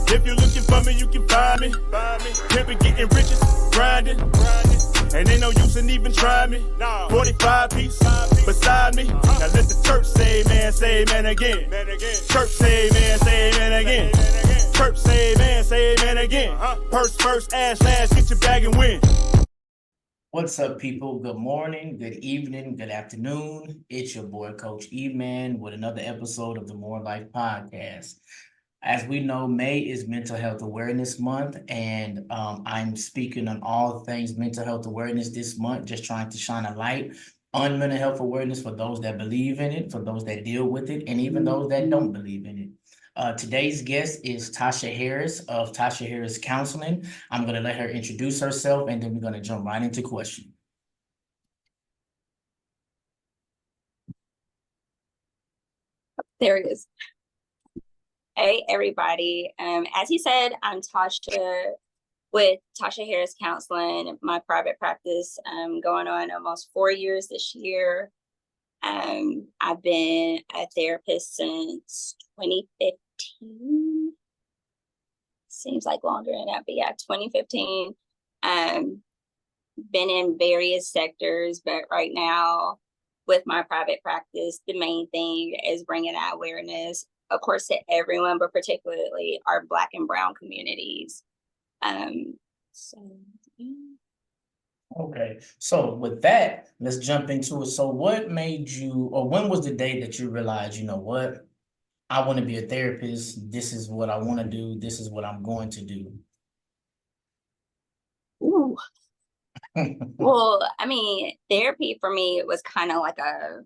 If you're looking for me, you can find me. Pimpin' getting riches, grinding. And ain't no use in even trying me. 45 piece beside me. Now let the church say amen again. Church say amen again. Church say amen again. Purse first, ass last, get your bag and win. What's up, people? Good morning, good evening, good afternoon. It's your boy, Coach E-Man, with another episode of the More Life Podcast. As we know, May is Mental Health Awareness Month, and I'm speaking on all things mental health awareness this month, just trying to shine a light on mental health awareness for those that believe in it, for those that deal with it, and even those that don't believe in it. Today's guest is Tasha Harris of Tasha Harris Counseling. I'm going to let her introduce herself, and then we're going to jump right into questions. There it is. Hey, everybody. As he said, I'm Tasha with Tasha Harris Counseling, my private practice, going on almost 4 years this year. I've been a therapist since 2015. Seems like longer than that, but yeah, 2015. Been in various sectors, but right now with my private practice, the main thing is bringing that awareness, of course, to everyone, but particularly our Black and Brown communities. Okay, so with that, let's jump into it. So what made you, or when was the day that you realized, you know what, I want to be a therapist, this is what I want to do, this is what I'm going to do? Ooh. Well, I mean, therapy for me was kind of like a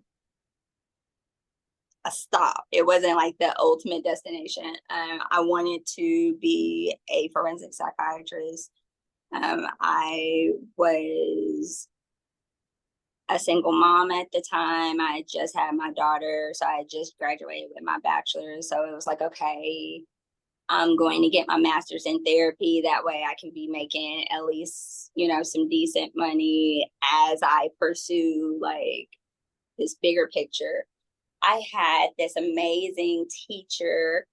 stop. It wasn't like the ultimate destination. I wanted to be a forensic psychiatrist. I was a single mom at the time. I had just had my daughter, so I had just graduated with my bachelor's. So it was like, okay, I'm going to get my master's in therapy. That way I can be making at least, some decent money as I pursue like this bigger picture. I had this amazing teacher,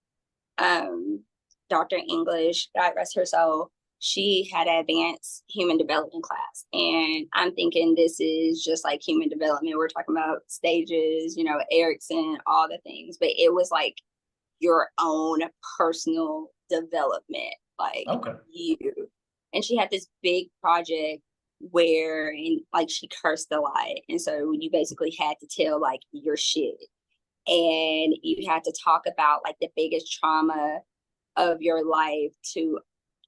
Dr. English, God rest her soul. She had an advanced human development class. And I'm thinking this is just like human development. We're talking about stages, Erickson, all the things. But it was like your own personal development, like okay. you. And she had this big project where she cursed a lot. And so you basically had to tell like your shit. And you had to talk about like the biggest trauma of your life to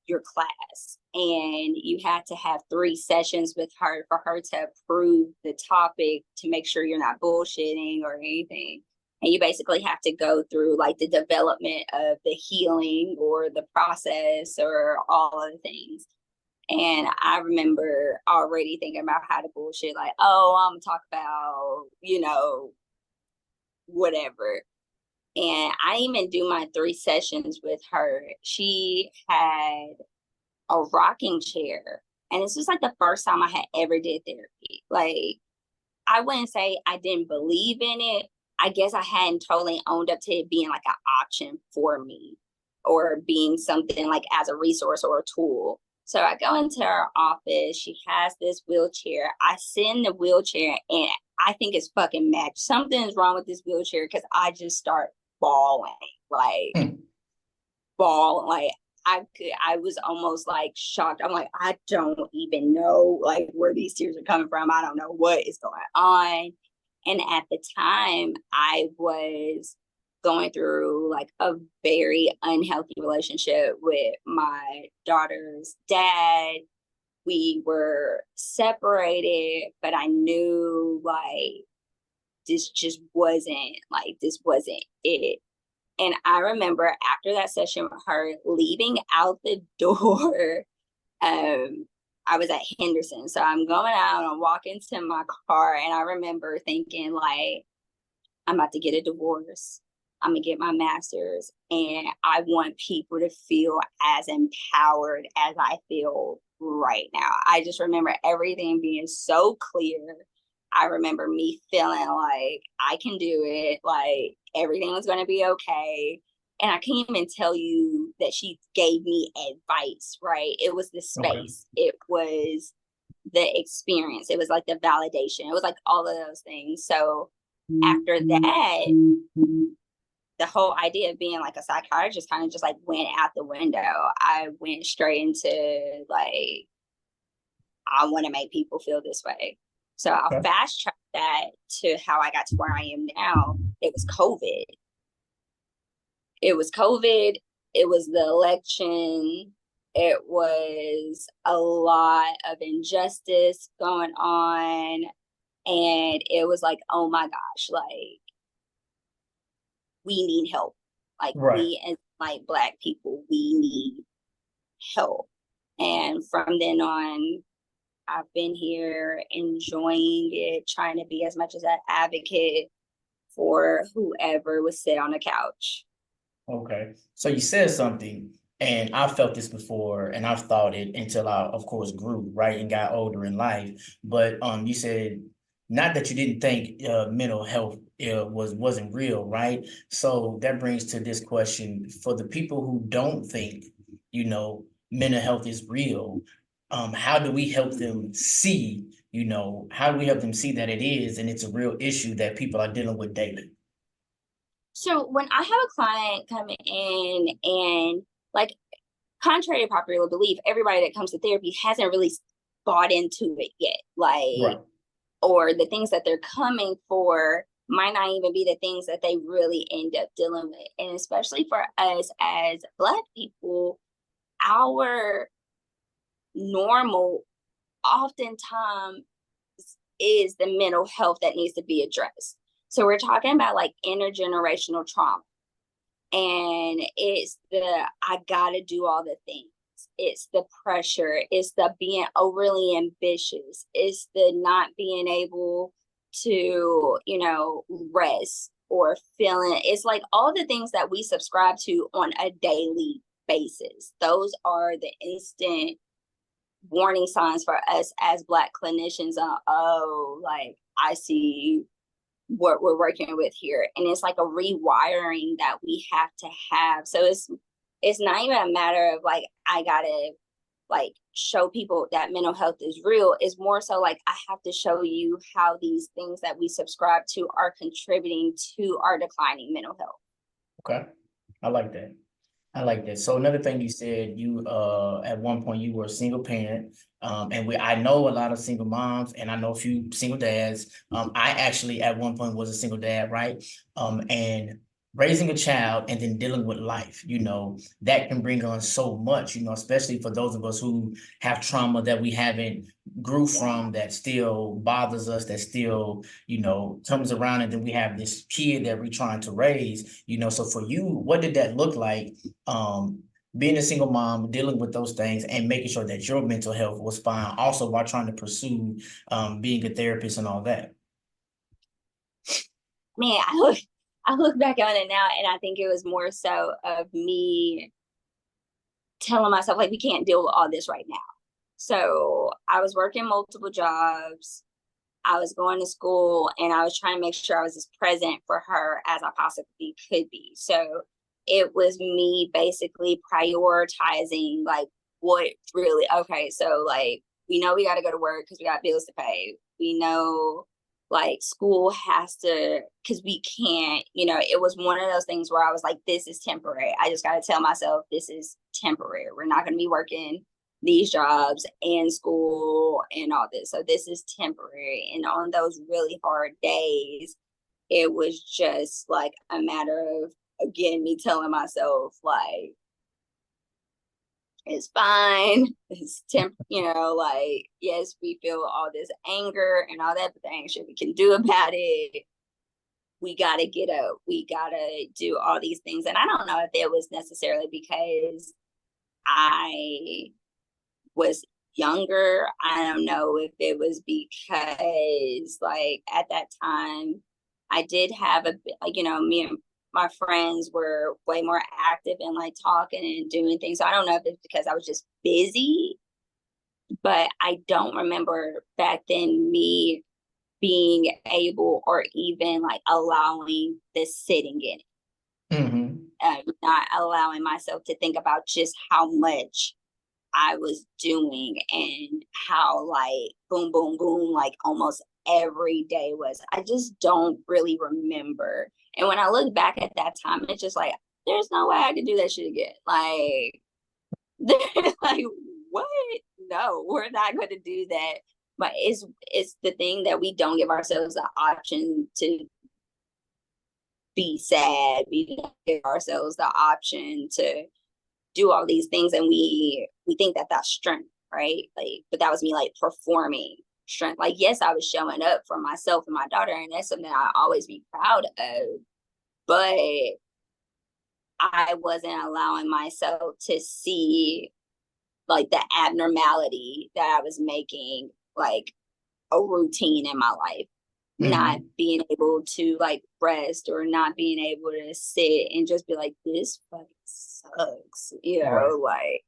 your class. And you had to have 3 sessions with her for her to approve the topic to make sure you're not bullshitting or anything. And you basically have to go through like the development of the healing or the process or all of the things. And I remember already thinking about how to bullshit, like, oh, I'm gonna talk about, whatever. And I didn't even do my 3 sessions with her. She had a rocking chair. And this was like the first time I had ever did therapy. Like, I wouldn't say I didn't believe in it. I guess I hadn't totally owned up to it being like an option for me or being something like as a resource or a tool. So I go into her office. She has this wheelchair. I sit in the wheelchair and I think it's fucking matched. Something's wrong with this wheelchair because I just start bawling, bawling. Like I was almost like shocked. I'm like, I don't even know like where these tears are coming from. I don't know what is going on. And at the time, I was going through like a very unhealthy relationship with my daughter's dad. We were separated, but I knew like this wasn't it. And I remember after that session with her leaving out the door, I was at Henderson. So I'm going out and walking to my car. And I remember thinking like, I'm about to get a divorce. I'm going to get my master's. And I want people to feel as empowered as I feel right now. I just remember everything being so clear. I remember me feeling like I can do it. Like everything was going to be okay. and I can't even tell you that she gave me advice, right? It was the space. Okay. It was the experience. It was like the validation. It was like all of those things. So after that, the whole idea of being like a psychiatrist kind of just like went out the window. I went straight into like, I want to make people feel this way. So I'll fast track that to how I got to where I am now. It was COVID. It was COVID. It was the election. It was a lot of injustice going on. And it was like, oh my gosh, like, we need help. Like, we as like Black people, we need help. And from then on, I've been here enjoying it, trying to be as much as an advocate for whoever was sit on the couch. Okay. So you said something, and I felt this before, and I've thought it until I, of course, grew, right, and got older in life. But you said not that you didn't think mental health wasn't real, right? So that brings to this question for the people who don't think, mental health is real. How do we help them see, how do we help them see that it is, and it's a real issue that people are dealing with daily? So when I have a client coming in and like, contrary to popular belief, everybody that comes to therapy hasn't really bought into it yet. Like, or the things that they're coming for might not even be the things that they really end up dealing with. And especially for us as Black people, our normal oftentimes is the mental health that needs to be addressed. So we're talking about like intergenerational trauma. And it's the, I gotta do all the things. It's the pressure. It's the being overly ambitious. It's the not being able to, rest or feeling. It's like all the things that we subscribe to on a daily basis. Those are the instant warning signs for us as Black clinicians on, oh, like, I see what we're working with here. And it's like a rewiring that we have to have. So it's not even a matter of like, I gotta like show people that mental health is real. It's more so like, I have to show you how these things that we subscribe to are contributing to our declining mental health. Okay. I like that. So another thing you said, you at one point you were a single parent, and I know a lot of single moms, and I know a few single dads. I actually at one point was a single dad, right? And raising a child and then dealing with life, that can bring on so much, especially for those of us who have trauma that we haven't grew from, that still bothers us, that still, comes around, and then we have this kid that we're trying to raise, so for you, what did that look like? Being a single mom, dealing with those things and making sure that your mental health was fine, also while trying to pursue being a therapist and all that. Man, I look back on it now, and I think it was more so of me telling myself, like, we can't deal with all this right now. So I was working multiple jobs. I was going to school, and I was trying to make sure I was as present for her as I possibly could be. So it was me basically prioritizing like what really, okay, so like, we know we got to go to work because we got bills to pay. We know like school has to, because we can't, it was one of those things where I was like, this is temporary. I just got to tell myself this is temporary. We're not going to be working these jobs and school and all this. So this is temporary. And on those really hard days, it was just like a matter of, again, me telling myself like, it's fine. It's like, yes, we feel all this anger and all that, but there ain't shit we can do about it. We got to get up. We got to do all these things. And I don't know if it was necessarily because I was younger. I don't know if it was because like at that time I did have a, like, me and my friends were way more active in like talking and doing things. So I don't know if it's because I was just busy, but I don't remember back then me being able or even like allowing the sitting in it. Mm-hmm. not allowing myself to think about just how much I was doing and how like boom, boom, boom, like almost every day was. I just don't really remember. And when I look back at that time, it's just like, there's no way I could do that shit again. Like, like what? No, we're not going to do that. But it's the thing that we don't give ourselves the option to be sad. We don't give ourselves the option to do all these things, and we think that that's strength, right? Like, but that was me like performing strength. Like, yes, I was showing up for myself and my daughter, and that's something I always be proud of. But I wasn't allowing myself to see like the abnormality that I was making like a routine in my life. Not being able to like rest or not being able to sit and just be like, this fucking sucks, you know, Right. like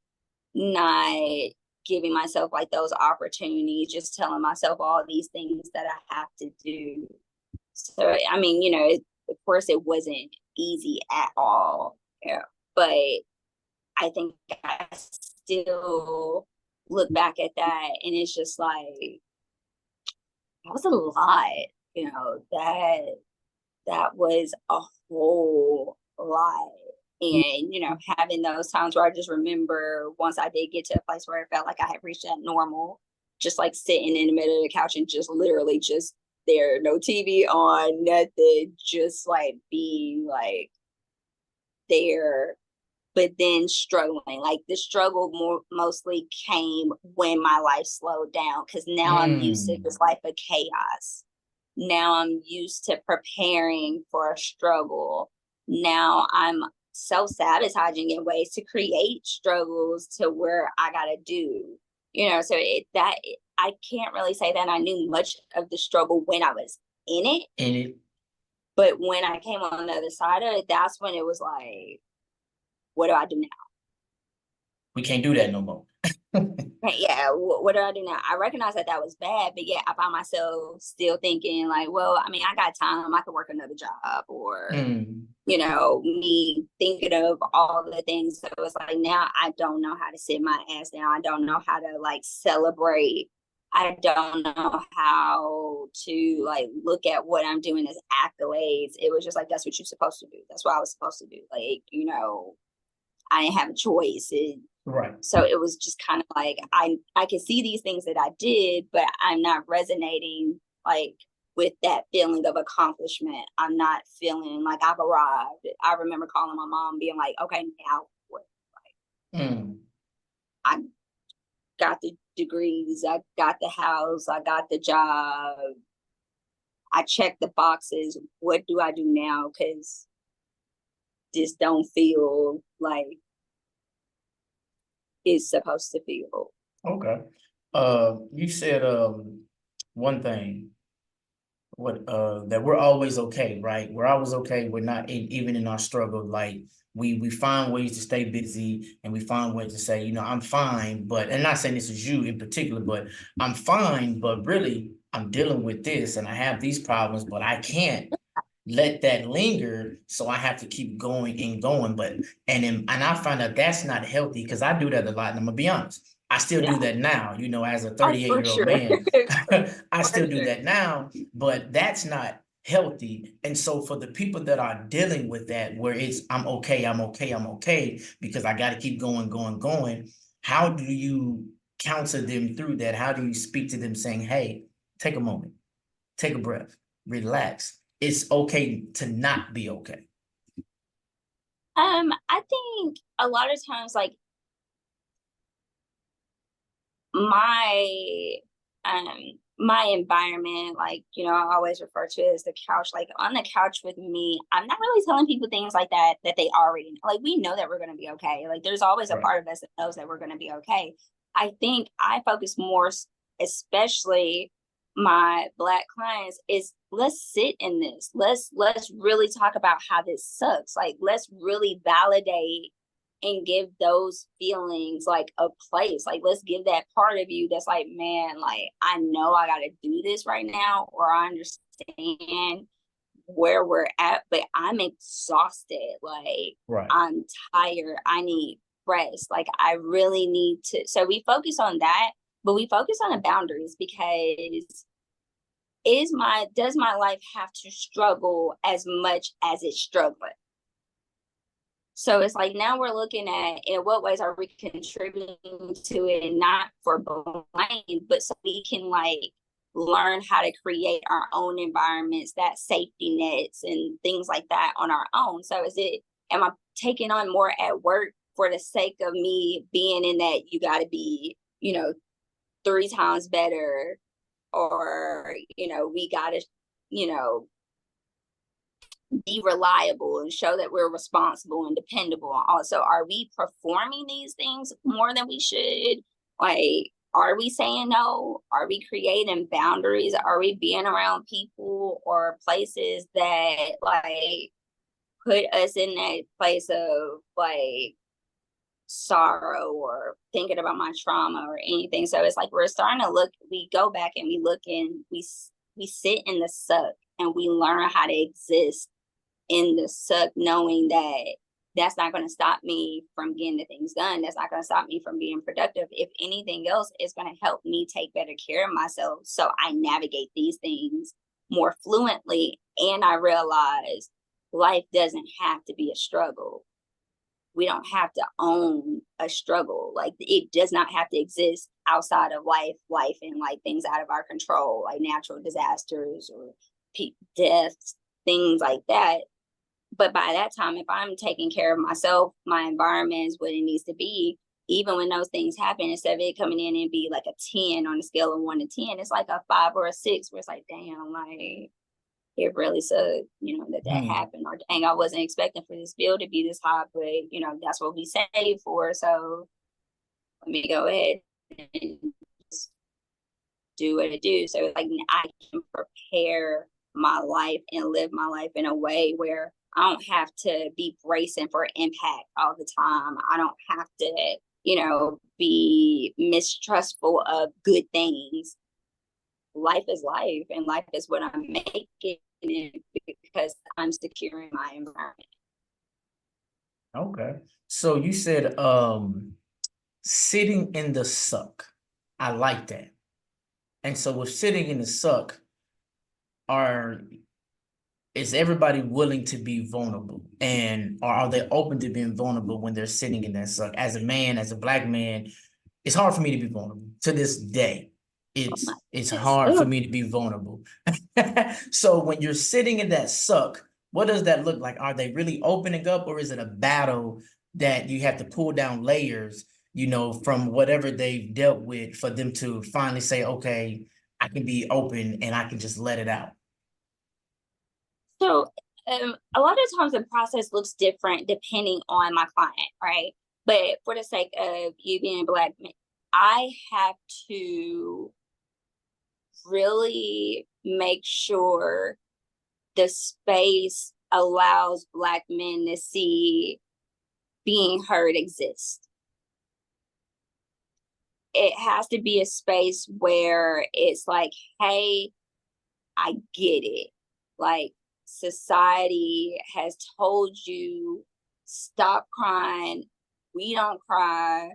not giving myself like those opportunities, just telling myself all these things that I have to do. So, I mean, you know, of course it wasn't easy at all, yeah, but I think I still look back at that and it's just like, that was a lot, you know, that was a whole lot. And, you know, having those times where I just remember once I did get to a place where I felt like I had reached that normal, just like sitting in the middle of the couch and just literally just there, no TV on, nothing, just like being like there, but then struggling. Like the struggle mostly came when my life slowed down because now I'm used to this life of chaos. Now I'm used to preparing for a struggle. Now I'm self-sabotaging in ways to create struggles to where I gotta do. You know, so I can't really say that I knew much of the struggle when I was in it. In it. But when I came on the other side of it, that's when it was like, what do I do now? We can't do that no more. Yeah, what do I do now? I recognize that was bad, but yet I find myself still thinking like, well, I mean, I got time. I could work another job, or you know, me thinking of all the things. So it's like now I don't know how to sit my ass down. I don't know how to like celebrate. I don't know how to like look at what I'm doing as accolades. It was just like, that's what you're supposed to do. That's what I was supposed to do. Like, you know, I didn't have a choice. Right. So it was just kind of like I could see these things that I did, but I'm not resonating like with that feeling of accomplishment. I'm not feeling like I've arrived. I remember calling my mom, being like, "Okay, now what?" Like, I got the degrees, I got the house, I got the job, I checked the boxes. What do I do now? Because this don't feel like it's supposed to feel. Okay. You said one thing, that we're always okay, right? We're always okay. We're not even in our struggle. Like we find ways to stay busy, and we find ways to say, you know, I'm fine, but and not saying this is you in particular, but I'm fine, but really I'm dealing with this and I have these problems, but I can't let that linger, so I have to keep going and going. But and I find out that's not healthy because I do that a lot, and I'm gonna be honest. I still do that now, you know, as a Oh, for 38-year-old sure. man. I For still do sure. that now, but that's not healthy. And so for the people that are dealing with that, where it's I'm okay, I'm okay, I'm okay, because I got to keep going, going, going. How do you counsel them through that? How do you speak to them saying, hey, take a moment, take a breath, relax. It's okay to not be okay. I think a lot of times, like my my environment, like, you know, I always refer to it as the couch. Like on the couch with me, I'm not really telling people things like that they already know. Like we know that we're gonna be okay. Like there's always a Right. part of us that knows that we're gonna be okay. I think I focus more, especially my Black clients, is let's sit in this. Let's really talk about how this sucks. Like let's really validate and give those feelings like a place. Like let's give that part of you that's like, man, like I know I gotta do this right now, or I understand where we're at, but I'm exhausted. Like, Right. I'm tired. I need rest. Like, I really need to. So we focus on that, but we focus on the boundaries, because does my life have to struggle as much as it's struggling? So it's like, now we're looking at, in what ways are we contributing to it, and not for blame, but so we can like learn how to create our own environments, that safety nets and things like that on our own. So am I taking on more at work for the sake of me being in that you got to be, 3 times better, or, we got to, be reliable and show that we're responsible and dependable? Also, are we performing these things more than we should? Like, are we saying no? Are we creating boundaries? Are we being around people or places that like put us in that place of like sorrow, or thinking about my trauma or anything? So it's like, we're starting to look, we go back and we look, and we sit in the suck, and we learn how to exist in the suck, knowing that that's not going to stop me from getting the things done. That's not going to stop me from being productive. If anything else, it's going to help me take better care of myself, so I navigate these things more fluently. And I realize life doesn't have to be a struggle. We don't have to own a struggle. Like, it does not have to exist outside of life and like things out of our control, like natural disasters or deaths, things like that. But by that time, if I'm taking care of myself, my environment is what it needs to be. Even when those things happen, instead of it coming in and be like a 10 on a scale of 1 to 10, it's like a 5 or a 6, where it's like, damn, like, it really sucked, that happened. Or dang, I wasn't expecting for this bill to be this high, but that's what we saved for. So let me go ahead and do what I do. So like, I can prepare my life and live my life in a way where I don't have to be bracing for impact all the time. I don't have to, be mistrustful of good things. Life is life, and life is what I'm making it because I'm securing my environment. Okay. So you said sitting in the suck. I like that. And so with sitting in the suck, is everybody willing to be vulnerable? And are they open to being vulnerable when they're sitting in that suck? As a man, as a Black man, it's hard for me to be vulnerable to this day. It's hard for me to be vulnerable. So when you're sitting in that suck, what does that look like? Are they really opening up, or is it a battle that you have to pull down layers, from whatever they've dealt with, for them to finally say, okay, I can be open and I can just let it out? So a lot of times the process looks different depending on my client, right? But for the sake of you being Black, I have to really make sure the space allows Black men to see being heard exist. It has to be a space where it's like, hey, I get it. Like, society has told you, stop crying. We don't cry.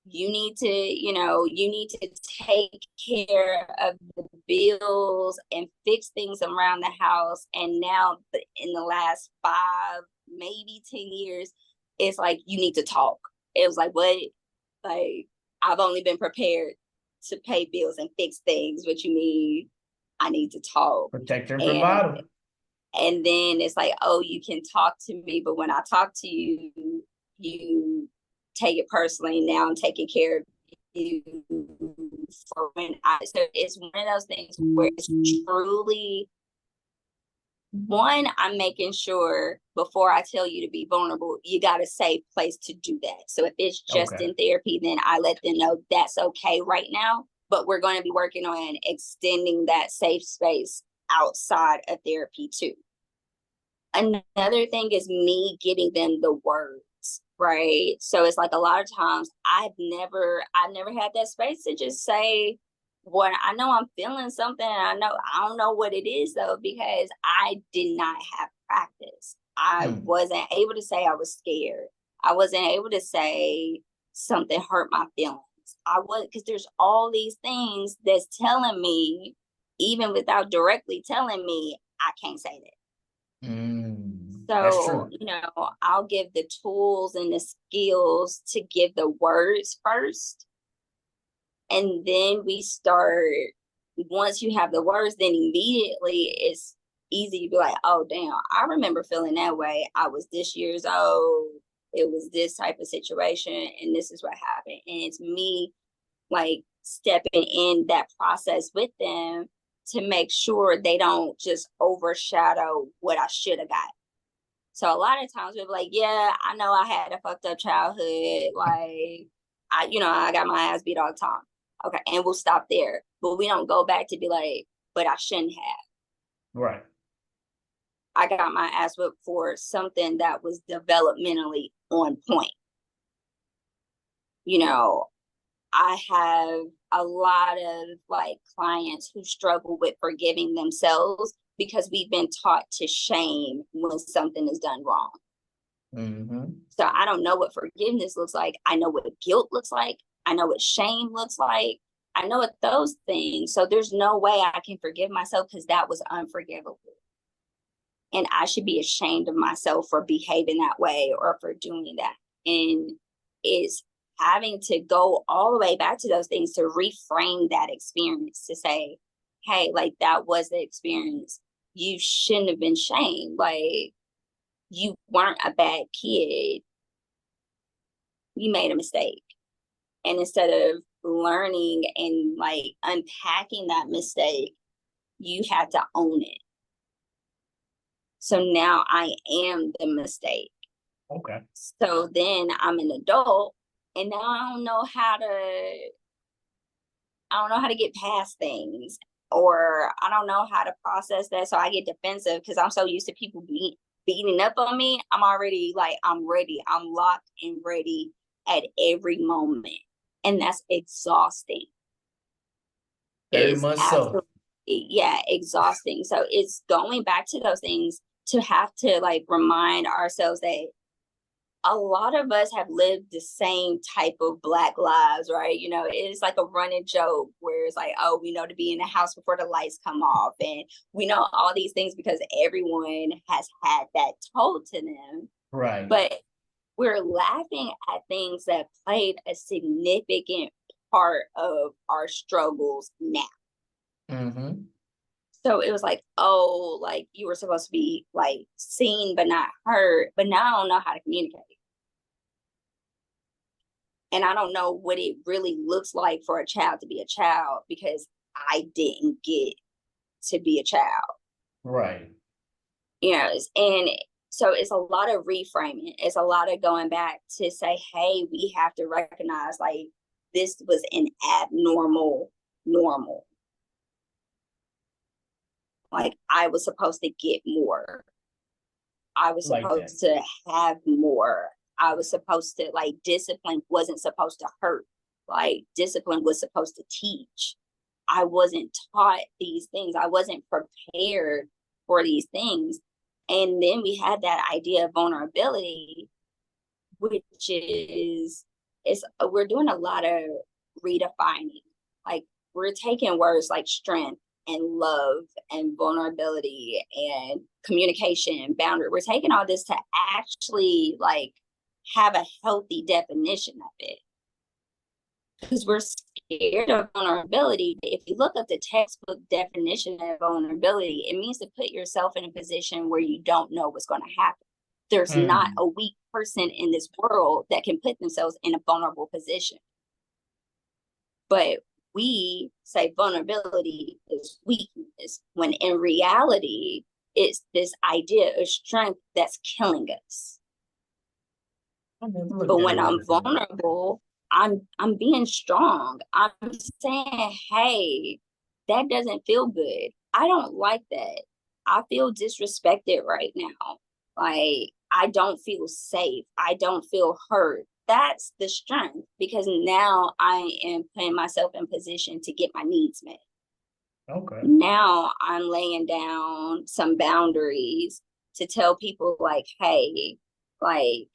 You need to take care of the bills and fix things around the house. And now in the last 5, maybe 10 years, it's like, you need to talk. It was like, what? Like, I've only been prepared to pay bills and fix things. What you mean? I need to talk. Protector and provider. And then it's like, oh, you can talk to me, but when I talk to you, you take it personally. Now I'm taking care of you for so it's one of those things where it's truly, one, I'm making sure before I tell you to be vulnerable, you got a safe place to do that. So if it's just in therapy, then I let them know that's okay right now, but we're going to be working on extending that safe space outside of therapy too. Another thing is me giving them the words, right? So it's like, a lot of times I've never had that space to just say, what I know I'm feeling something, and I don't know what it is though, because I did not have practice. I wasn't able to say I was scared. I wasn't able to say something hurt my feelings. I was, because there's all these things that's telling me, even without directly telling me, I can't say that. That's So, true. I'll give the tools and the skills to give the words first. And then we start, once you have the words, then immediately it's easy to be like, oh, damn, I remember feeling that way. I was this years old. It was this type of situation, and this is what happened. And it's me like stepping in that process with them to make sure they don't just overshadow what I should have got. So a lot of times we'll be like, yeah, I know I had a fucked up childhood. Like, I got my ass beat all the time. Okay. And we'll stop there. But we don't go back to be like, but I shouldn't have. Right. I got my ass whipped for something that was developmentally on point. I have a lot of like clients who struggle with forgiving themselves because we've been taught to shame when something is done wrong. So I don't know what forgiveness looks like. I know what guilt looks like. I know what shame looks like. I know what those things. So there's no way I can forgive myself because that was unforgivable. And I should be ashamed of myself for behaving that way or for doing that. And it's having to go all the way back to those things to reframe that experience, to say, hey, like that was the experience. You shouldn't have been shamed. Like, you weren't a bad kid. You made a mistake. And instead of learning and like unpacking that mistake, you had to own it. So now I am the mistake. Okay. So then I'm an adult, and now I don't know how to get past things, or I don't know how to process that. So I get defensive because I'm so used to people beating up on me. I'm already like, I'm ready. I'm locked and ready at every moment. And that's exhausting. Very much so. Yeah, exhausting. So it's going back to those things to have to like remind ourselves that a lot of us have lived the same type of Black lives, right? It's like a running joke where it's like, oh, we know to be in the house before the lights come off. And we know all these things because everyone has had that told to them. Right. But we're laughing at things that played a significant part of our struggles now. So it was like, oh, like you were supposed to be like seen but not heard, but now I don't know how to communicate. And I don't know what it really looks like for a child to be a child because I didn't get to be a child. Right. And so it's a lot of reframing. It's a lot of going back to say, hey, we have to recognize like this was an abnormal normal. Like I was supposed to get more. I was supposed to have more. I was supposed to like discipline wasn't supposed to hurt. Like discipline was supposed to teach. I wasn't taught these things. I wasn't prepared for these things. And then we had that idea of vulnerability, which we're doing a lot of redefining. Like we're taking words like strength and love and vulnerability and communication and boundary. We're taking all this to actually like have a healthy definition of it. Because we're scared of vulnerability. If you look up the textbook definition of vulnerability, it means to put yourself in a position where you don't know what's going to happen. There's not a weak person in this world that can put themselves in a vulnerable position. But we say vulnerability is weakness, when in reality, it's this idea of strength that's killing us. But when I'm vulnerable, I'm being strong. I'm saying, hey, that doesn't feel good. I don't like that. I feel disrespected right now. Like, I don't feel safe. I don't feel hurt. That's the strength. because now I am putting myself in position to get my needs met. Okay. Now I'm laying down some boundaries to tell people like, hey, like,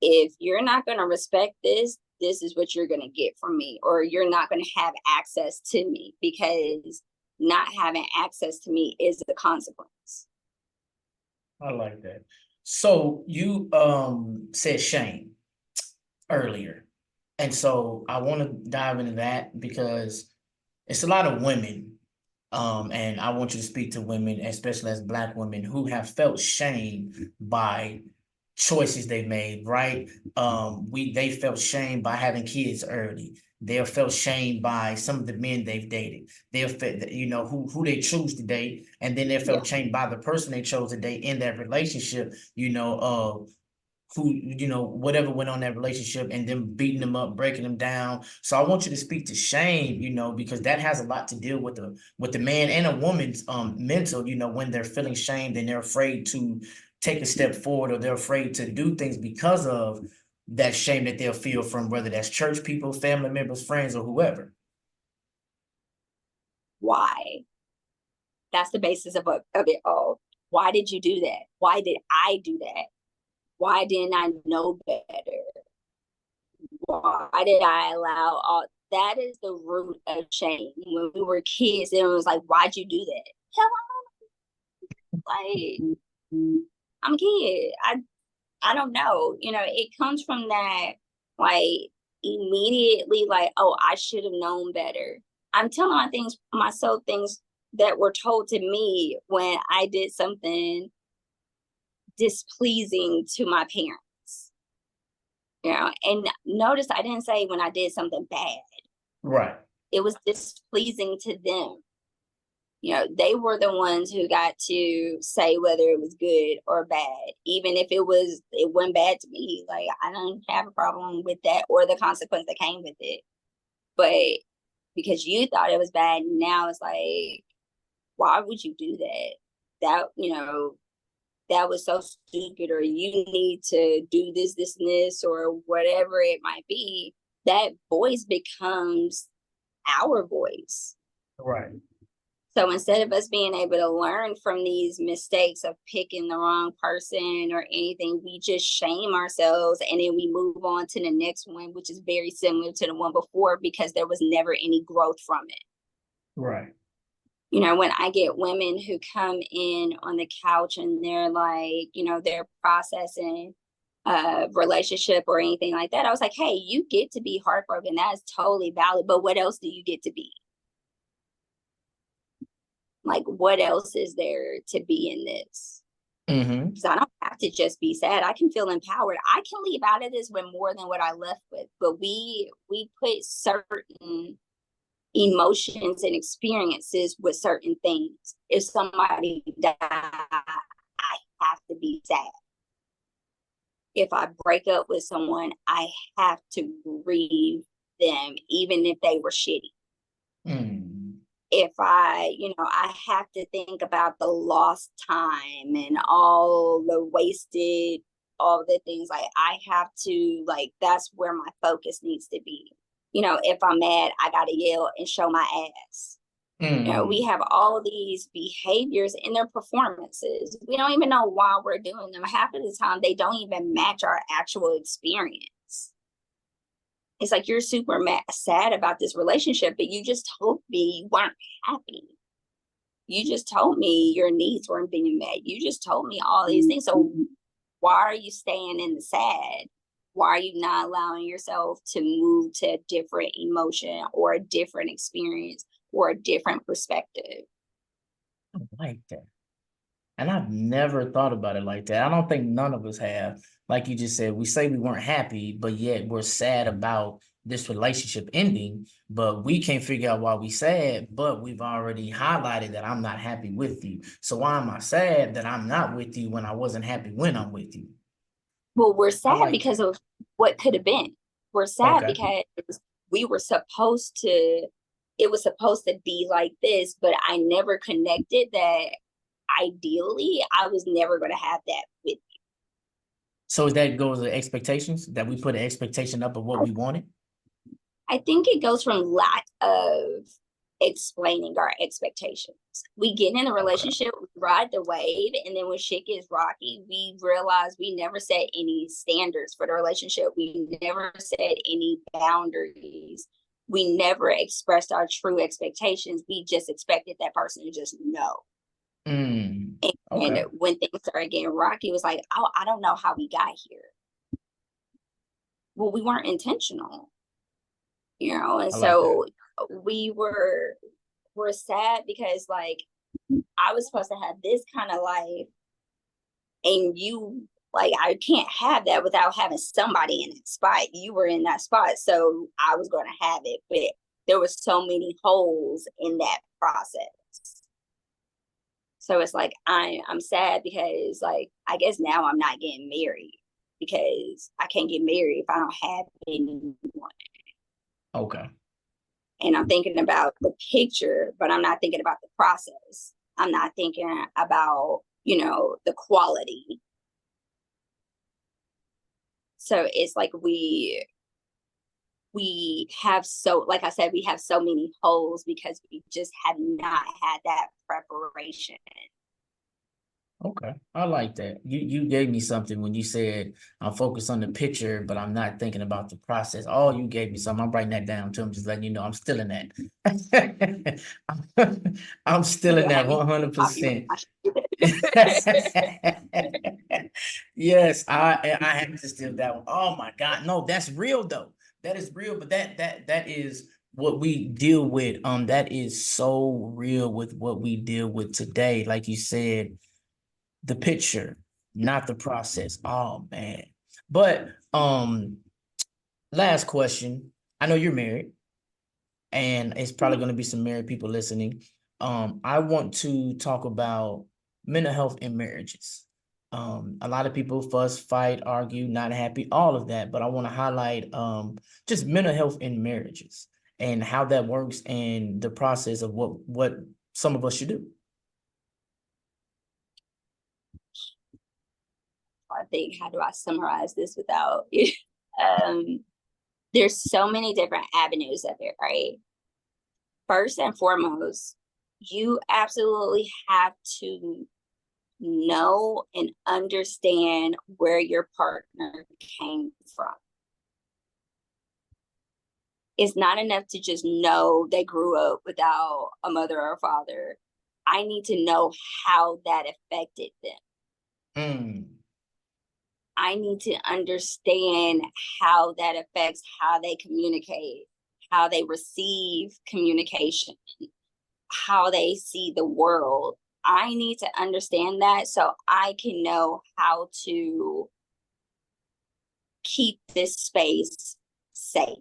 if you're not going to respect this, this is what you're going to get from me, or you're not going to have access to me, because not having access to me is the consequence. I like that. So you said shame earlier. And so I want to dive into that because it's a lot of women, and I want you to speak to women, especially as Black women, who have felt shame by choices they made, right? They felt shame by having kids early. They have felt shame by some of the men they've dated. They have felt, who they choose to date, and then they felt shame by the person they chose to date in that relationship. Who, whatever went on that relationship, and them beating them up, breaking them down. So I want you to speak to shame, because that has a lot to deal with the man and a woman's mental, when they're feeling shamed and they're afraid to take a step forward, or they're afraid to do things because of that shame that they'll feel from, whether that's church people, family members, friends, or whoever. Why? That's the basis of it all. Why did you do that? Why did I do that? Why didn't I know better? Why did I allow all that? Is the root of shame. When we were kids, it was like, why'd you do that? Hell, like, I'm a kid. I don't know. It comes from that, like, immediately, like, oh, I should have known better. I'm telling myself things that were told to me when I did something displeasing to my parents. And notice I didn't say when I did something bad. Right. It was displeasing to them. They were the ones who got to say whether it was good or bad, even if it went bad to me. Like, I don't have a problem with that or the consequence that came with it. But because you thought it was bad, now it's like, why would you do that? That was so stupid, or you need to do this, this, and this, or whatever it might be. That voice becomes our voice. Right. So instead of us being able to learn from these mistakes of picking the wrong person or anything, we just shame ourselves, and then we move on to the next one, which is very similar to the one before, because there was never any growth from it. Right. When I get women who come in on the couch and they're like, they're processing a relationship or anything like that, I was like, hey, you get to be heartbroken. That is totally valid. But what else do you get to be? Like, what else is there to be in this? Because I don't have to just be sad. I can feel empowered. I can leave out of this with more than what I left with. But we put certain emotions and experiences with certain things. If somebody dies, I have to be sad. If I break up with someone, I have to grieve them, even if they were shitty. If I have to think about the lost time and all the wasted, all the things. Like, I have to, like, that's where my focus needs to be. If I'm mad, I got to yell and show my ass. We have all these behaviors in their performances. We don't even know why we're doing them. Half of the time, they don't even match our actual experience. It's like, you're super sad about this relationship, but you just told me you weren't happy. You just told me your needs weren't being met. You just told me all these things. So why are you staying in the sad? Why are you not allowing yourself to move to a different emotion or a different experience or a different perspective? I like that. And I've never thought about it like that. I don't think none of us have. Like you just said, we say we weren't happy, but yet we're sad about this relationship ending, but we can't figure out why we sad, but we've already highlighted that I'm not happy with you. So why am I sad that I'm not with you when I wasn't happy when I'm with you? Well, we're sad because of what could have been. We're sad because it was supposed to be like this, but I never connected that ideally I was never going to have that with you. So that goes to expectations, that we put an expectation up of what we wanted? I think it goes from lack of explaining our expectations. We get in a relationship, we ride the wave, and then when shit gets rocky, we realize we never set any standards for the relationship. We never set any boundaries. We never expressed our true expectations. We just expected that person to just know. Okay. And when things started getting rocky, it was like, oh, I don't know how we got here. Well, we weren't intentional, and so we're sad because like I was supposed to have this kind of life, and you like I can't have that without having somebody in that spot. You were in that spot, so I was going to have it, but there was so many holes in that process. So it's like I'm sad because like I guess now I'm not getting married because I can't get married if I don't have anyone. Okay. And I'm thinking about the picture, but I'm not thinking about the process. I'm not thinking about, the quality. So it's like we have like I said, we have so many holes because we just have not had that preparation. Okay, I like that. You gave me something when you said I'm focused on the picture, but I'm not thinking about the process. Oh, you gave me something. I'm writing that down too. I'm just letting you know I'm still in that. I'm still in that 100%. Yes, I have to steal that one. Oh my God, no, that's real though. That is real, but that is what we deal with. That is so real with what we deal with today. Like you said, the picture, not the process. Oh man. But last question. I know you're married, and it's probably going to be some married people listening. I want to talk about mental health in marriages. A lot of people fuss, fight, argue, not happy, all of that. But I want to highlight just mental health in marriages and how that works and the process of what some of us should do. I think, how do I summarize this without there's so many different avenues of it, right? First and foremost, you absolutely have to know and understand where your partner came from. It's not enough to just know they grew up without a mother or a father. I need to know how that affected them. I need to understand how that affects how they communicate, how they receive communication, how they see the world. I need to understand that so I can know how to keep this space safe.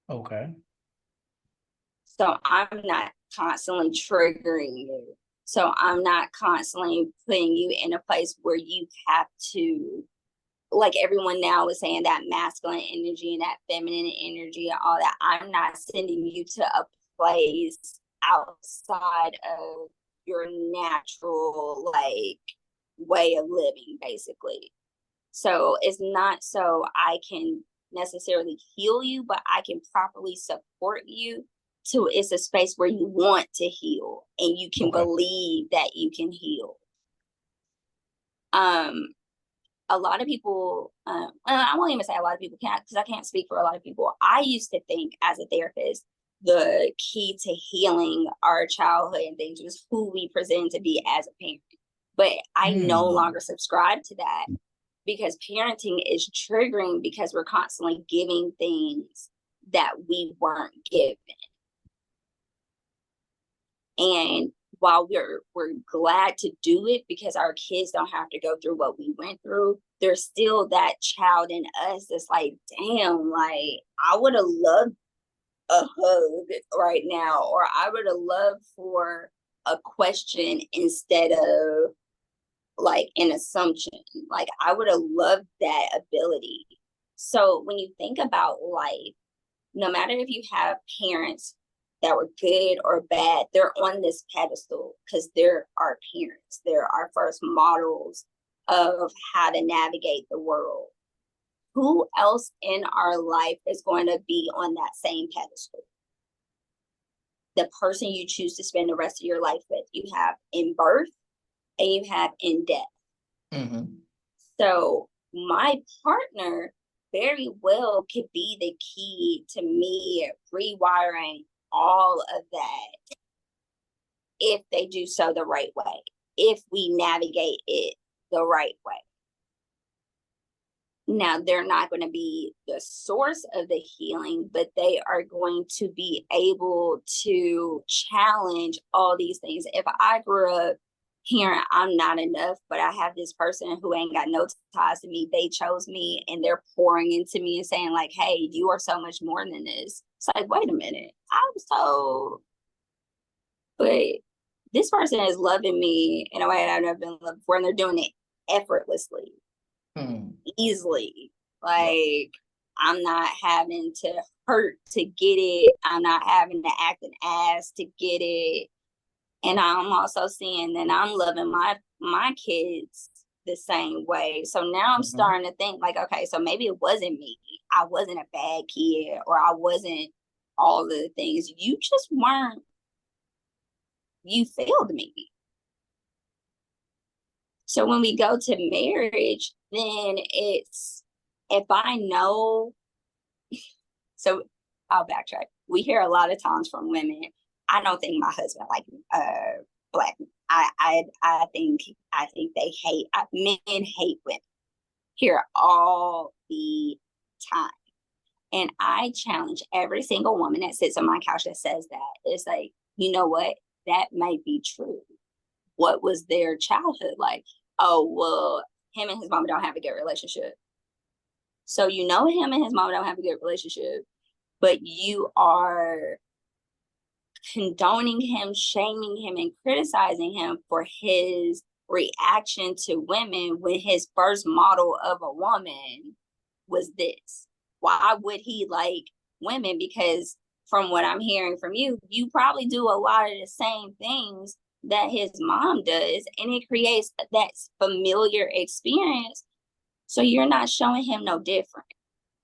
Okay. So I'm not constantly triggering you. So I'm not constantly putting you in a place where you have to, like everyone now is saying, that masculine energy and that feminine energy and all that. I'm not sending you to a place outside of your natural way of living, basically. So it's not so I can necessarily heal you, but I can properly support you to it's a space where you want to heal and you can believe that you can heal. A lot of people, I won't even say a lot of people can't, because I can't speak for a lot of people. I used to think as a therapist, the key to healing our childhood and things was who we present to be as a parent. But I no longer subscribe to that, because parenting is triggering because we're constantly giving things that we weren't given. And while we're glad to do it because our kids don't have to go through what we went through, there's still that child in us that's like, damn, like I would have loved a hug right now, or I would have loved for a question instead of like an assumption. Like I would have loved that ability. So when you think about life, no matter if you have parents that were good or bad, they're on this pedestal because they're our parents. They're our first models of how to navigate the world. Who else in our life is going to be on that same pedestal? The person you choose to spend the rest of your life with. You have in birth and you have in death. Mm-hmm. So my partner very well could be the key to me rewiring all of that if they do so the right way, if we navigate it the right way. Now, they're not going to be the source of the healing, but they are going to be able to challenge all these things. If I grew up hearing I'm not enough, but I have this person who ain't got no ties to me, they chose me, and they're pouring into me and saying like, hey, you are so much more than this. It's like, wait a minute, I was told, but this person is loving me in a way that I've never been loved before, and they're doing it effortlessly. Easily. Like, I'm not having to hurt to get it. I'm not having to act an ass to get it. And I'm also seeing that I'm loving my kids the same way. So now I'm starting to think like, okay, so maybe it wasn't me. I wasn't a bad kid, or I wasn't all of the things. You just weren't. You failed me. So when we go to marriage, then it's, if I know, so I'll backtrack. We hear a lot of times from women, I don't think my husband like black men. I think they hate, men hate women. Hear all the time. And I challenge every single woman that sits on my couch that says that. It's like, you know what? That might be true. What was their childhood like? Oh, well, him and his mama don't have a good relationship. So you know him and his mama don't have a good relationship, but you are condoning him, shaming him, and criticizing him for his reaction to women when his first model of a woman was this. Why would he like women? Because from what I'm hearing from you, you probably do a lot of the same things that his mom does, and it creates that familiar experience. So you're not showing him no different.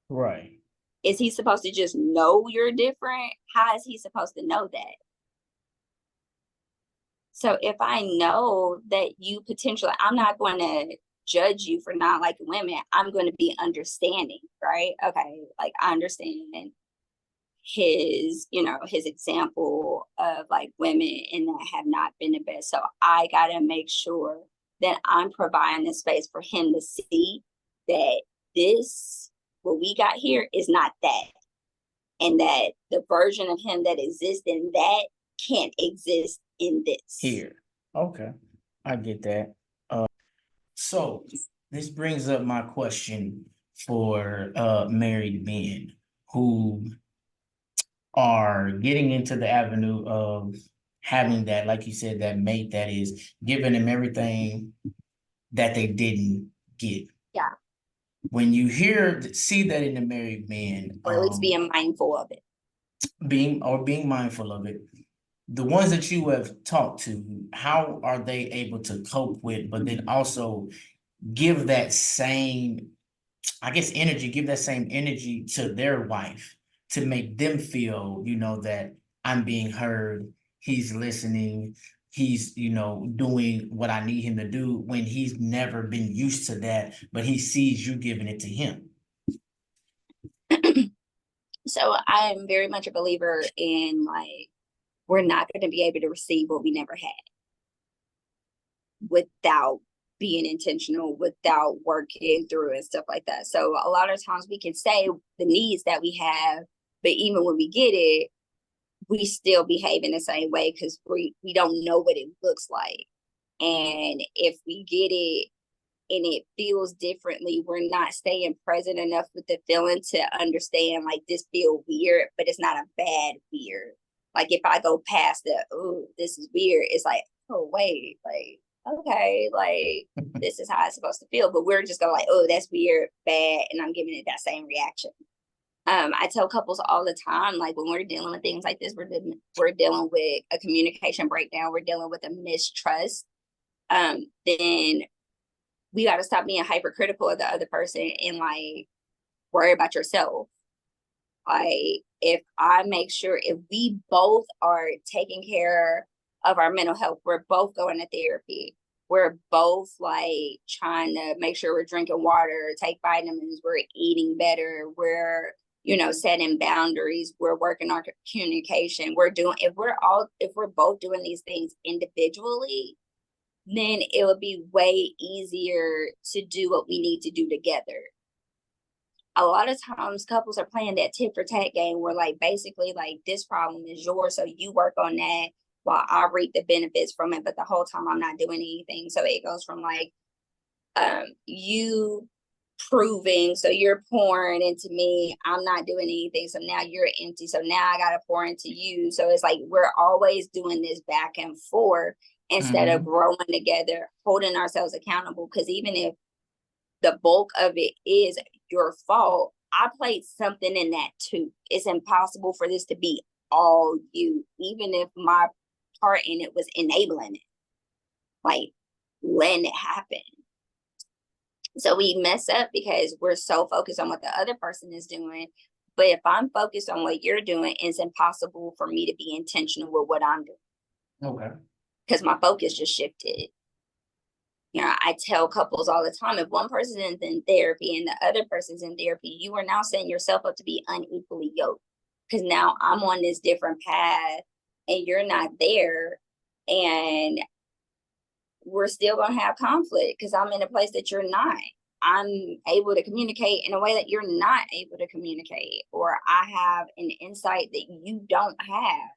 Right. Is he supposed to just know you're different? How is he supposed to know that? So if I know that you potentially, I'm not going to judge you for not liking women. I'm going to be understanding, right? Okay, like I understand his example of like women and that have not been the best. So I got to make sure that I'm providing the space for him to see that this, what we got here is not that. And that the version of him that exists in that can't exist in this. Here. Okay. I get that. So this brings up my question for married men who are getting into the avenue of having that, like you said, that mate that is giving them everything that they didn't get. Yeah. When you see that in the married men, or at least being mindful of it. Being mindful of it. The ones that you have talked to, how are they able to cope with, but then also give that same, I guess, give that same energy to their wife to make them feel, that I'm being heard, he's listening, he's, doing what I need him to do when he's never been used to that, but he sees you giving it to him. So I am very much a believer in like, we're not going to be able to receive what we never had without being intentional, without working through and stuff like that. So a lot of times we can say the needs that we have, but even when we get it, we still behave in the same way because we don't know what it looks like. And if we get it and it feels differently, we're not staying present enough with the feeling to understand like this feel weird, but it's not a bad weird. Like if I go past the, oh, this is weird, it's like, oh, wait, like, okay, like this is how it's supposed to feel. But we're just going like, oh, that's weird, bad. And I'm giving it that same reaction. I tell couples all the time, like when we're dealing with things like this, we're dealing with a communication breakdown, we're dealing with a mistrust, then we got to stop being hypercritical of the other person and like worry about yourself. Like if I make sure, if we both are taking care of our mental health, we're both going to therapy, we're both like trying to make sure we're drinking water, take vitamins, we're eating better, we're, you know, setting boundaries, we're working on communication, we're doing, if we're both doing these things individually, then it would be way easier to do what we need to do together. A lot of times couples are playing that tit for tat game where like basically like this problem is yours, so you work on that while I reap the benefits from it, but the whole time I'm not doing anything. So it goes from like you proving, so you're pouring into me, I'm not doing anything, so now you're empty, so now I gotta pour into you. So it's like we're always doing this back and forth instead of growing together, holding ourselves accountable. Because even if the bulk of it is your fault, I played something in that too. It's impossible for this to be all you, even if my part in it was enabling it, like letting it happen. So we mess up because we're so focused on what the other person is doing. But if I'm focused on what you're doing, it's impossible for me to be intentional with what I'm doing. Okay. Because my focus just shifted. You know, I tell couples all the time, if one person is in therapy and the other person's in therapy, you are now setting yourself up to be unequally yoked. Because now I'm on this different path and you're not there. And we're still going to have conflict because I'm in a place that you're not. I'm able to communicate in a way that you're not able to communicate, or I have an insight that you don't have.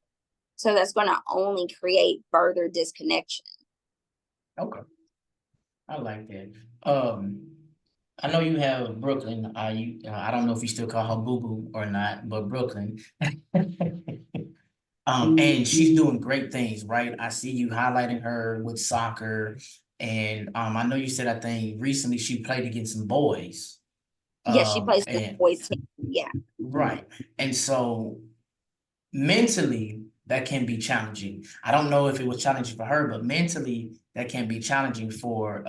So that's going to only create further disconnection. Okay. I like that. I know you have Brooklyn. I don't know if you still call her Boo Boo or not, but Brooklyn. And she's doing great things, right? I see you highlighting her with soccer. And I know you said, I think recently she played against some boys. Yeah, she plays the And boys team. Yeah. right. And so mentally, that can be challenging. I don't know if it was challenging for her, but mentally, that can be challenging for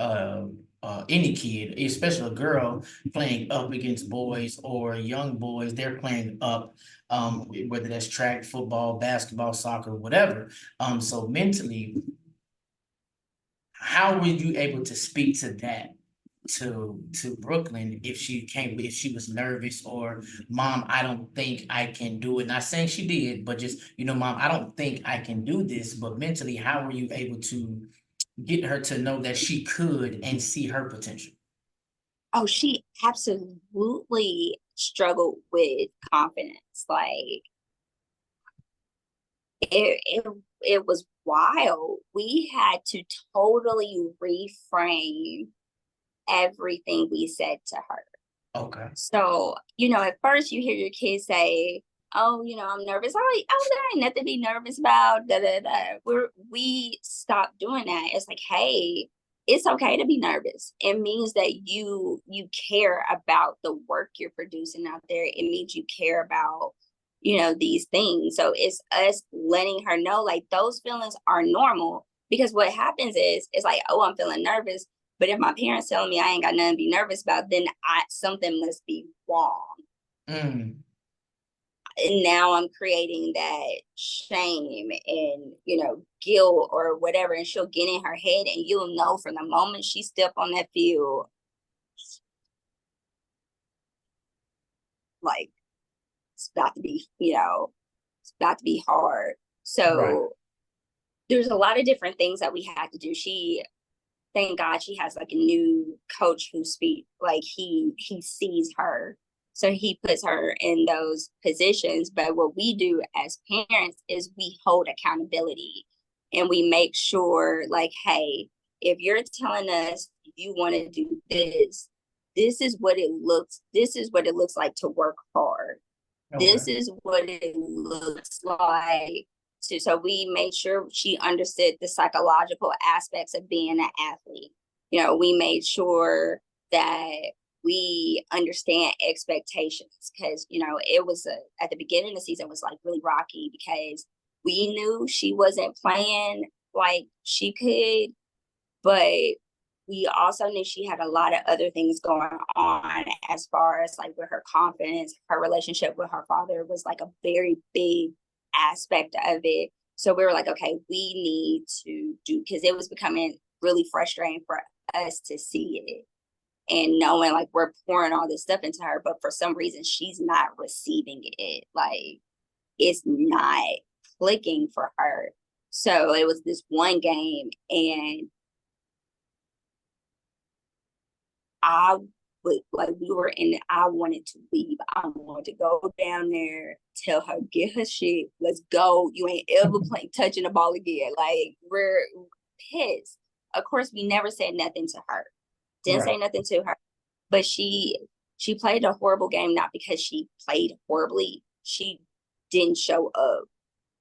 any kid, especially a girl playing up against boys or young boys. They're playing up, whether that's track, football, basketball, soccer, whatever. So mentally, how were you able to speak to that to Brooklyn if she was nervous, or mom, I don't think I can do it. Not saying she did, but just, mom, I don't think I can do this. But mentally, how were you able to get her to know that she could and see her potential? Oh, she absolutely struggled with confidence. Like it was wild. We had to totally reframe everything we said to her. Okay. So, at first you hear your kids say, oh, I'm nervous. Oh, there ain't nothing to be nervous about. Da, da, da. We stopped doing that. It's like, hey, it's okay to be nervous. It means that you care about the work you're producing out there. It means you care about, these things. So it's us letting her know, like, those feelings are normal. Because what happens is, it's like, oh, I'm feeling nervous. But if my parents telling me I ain't got nothing to be nervous about, then something must be wrong. Mm. And now I'm creating that shame and, guilt or whatever. And she'll get in her head, and you'll know from the moment she step on that field, like, it's about to be, it's about to be hard. So Right. there's a lot of different things that we had to do. Thank God she has like a new coach who he sees her. So he puts her in those positions. But what we do as parents is we hold accountability, and we make sure, like, hey, if you're telling us you want to do this, this is what it looks like to work hard. Okay. This is what it looks like. So we made sure she understood the psychological aspects of being an athlete. We made sure that we understand expectations, because, it was at the beginning of the season was like really rocky because we knew she wasn't playing like she could, but we also knew she had a lot of other things going on as far as like with her confidence. Her relationship with her father was like a very big aspect of it. So we were like, okay, we need to do, because it was becoming really frustrating for us to see it and knowing like we're pouring all this stuff into her, but for some reason she's not receiving it. Like it's not clicking for her. So it was this one game, and I would like we were in it. I wanted to leave. I wanted to go down there, tell her, get her shit, let's go. You ain't ever playing touching the ball again. Like we're pissed. Of course, we never said nothing to her. Didn't say nothing to her. But she played a horrible game, not because she played horribly. She didn't show up.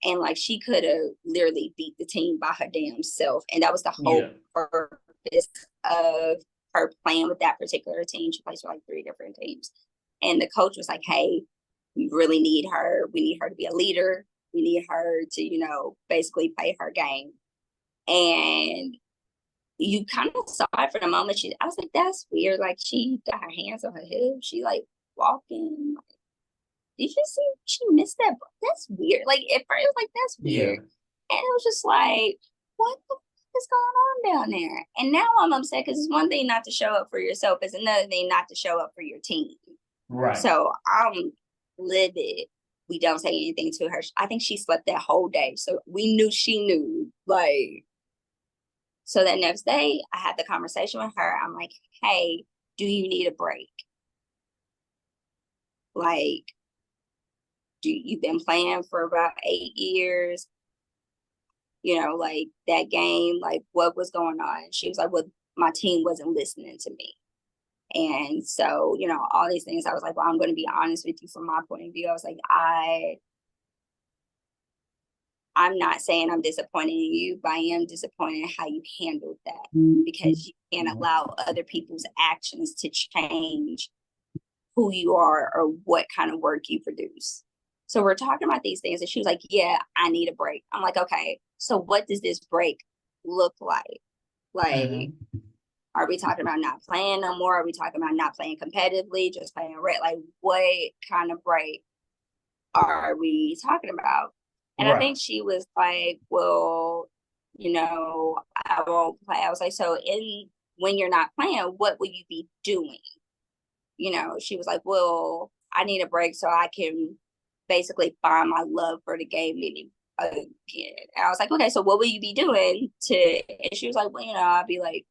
And like she could have literally beat the team by her damn self. And that was the whole purpose of her playing with that particular team. She plays for like 3 different teams. And the coach was like, hey, we really need her. We need her to be a leader. We need her to, you know, basically play her game. And you kind of saw it for the moment. I was like, that's weird. Like she got her hands on her hips. She like walking. Like, did you see she missed that? That's weird. Like at first it was like, that's weird. And it was just like, what the fuck is going on down there? And now I'm upset because it's one thing not to show up for yourself. It's another thing not to show up for your team. Right. So I'm livid. We don't say anything to her. I think she slept that whole day. So we knew she knew. Like, so that next day, I had the conversation with her. I'm like, hey, do you need a break? Like, you've been playing for about 8 years? You know, like that game, like what was going on? She was like, well, my team wasn't listening to me. And so, you know, all these things, I was like, well, I'm going to be honest with you from my point of view. I was like, I'm not saying I'm disappointed in you, but I am disappointed in how you handled that, because you can't allow other people's actions to change who you are or what kind of work you produce. So we're talking about these things, and she was like, yeah, I need a break. I'm like, okay, so what does this break look like? Like, are we talking about not playing no more? Are we talking about not playing competitively, just playing red? Like, what kind of break are we talking about? And I think she was like, well, you know, I won't play. I was like, so when you're not playing, what will you be doing? You know, she was like, well, I need a break so I can basically find my love for the game again. And I was like, okay, so what will you be doing and she was like, well, you know, I'll be like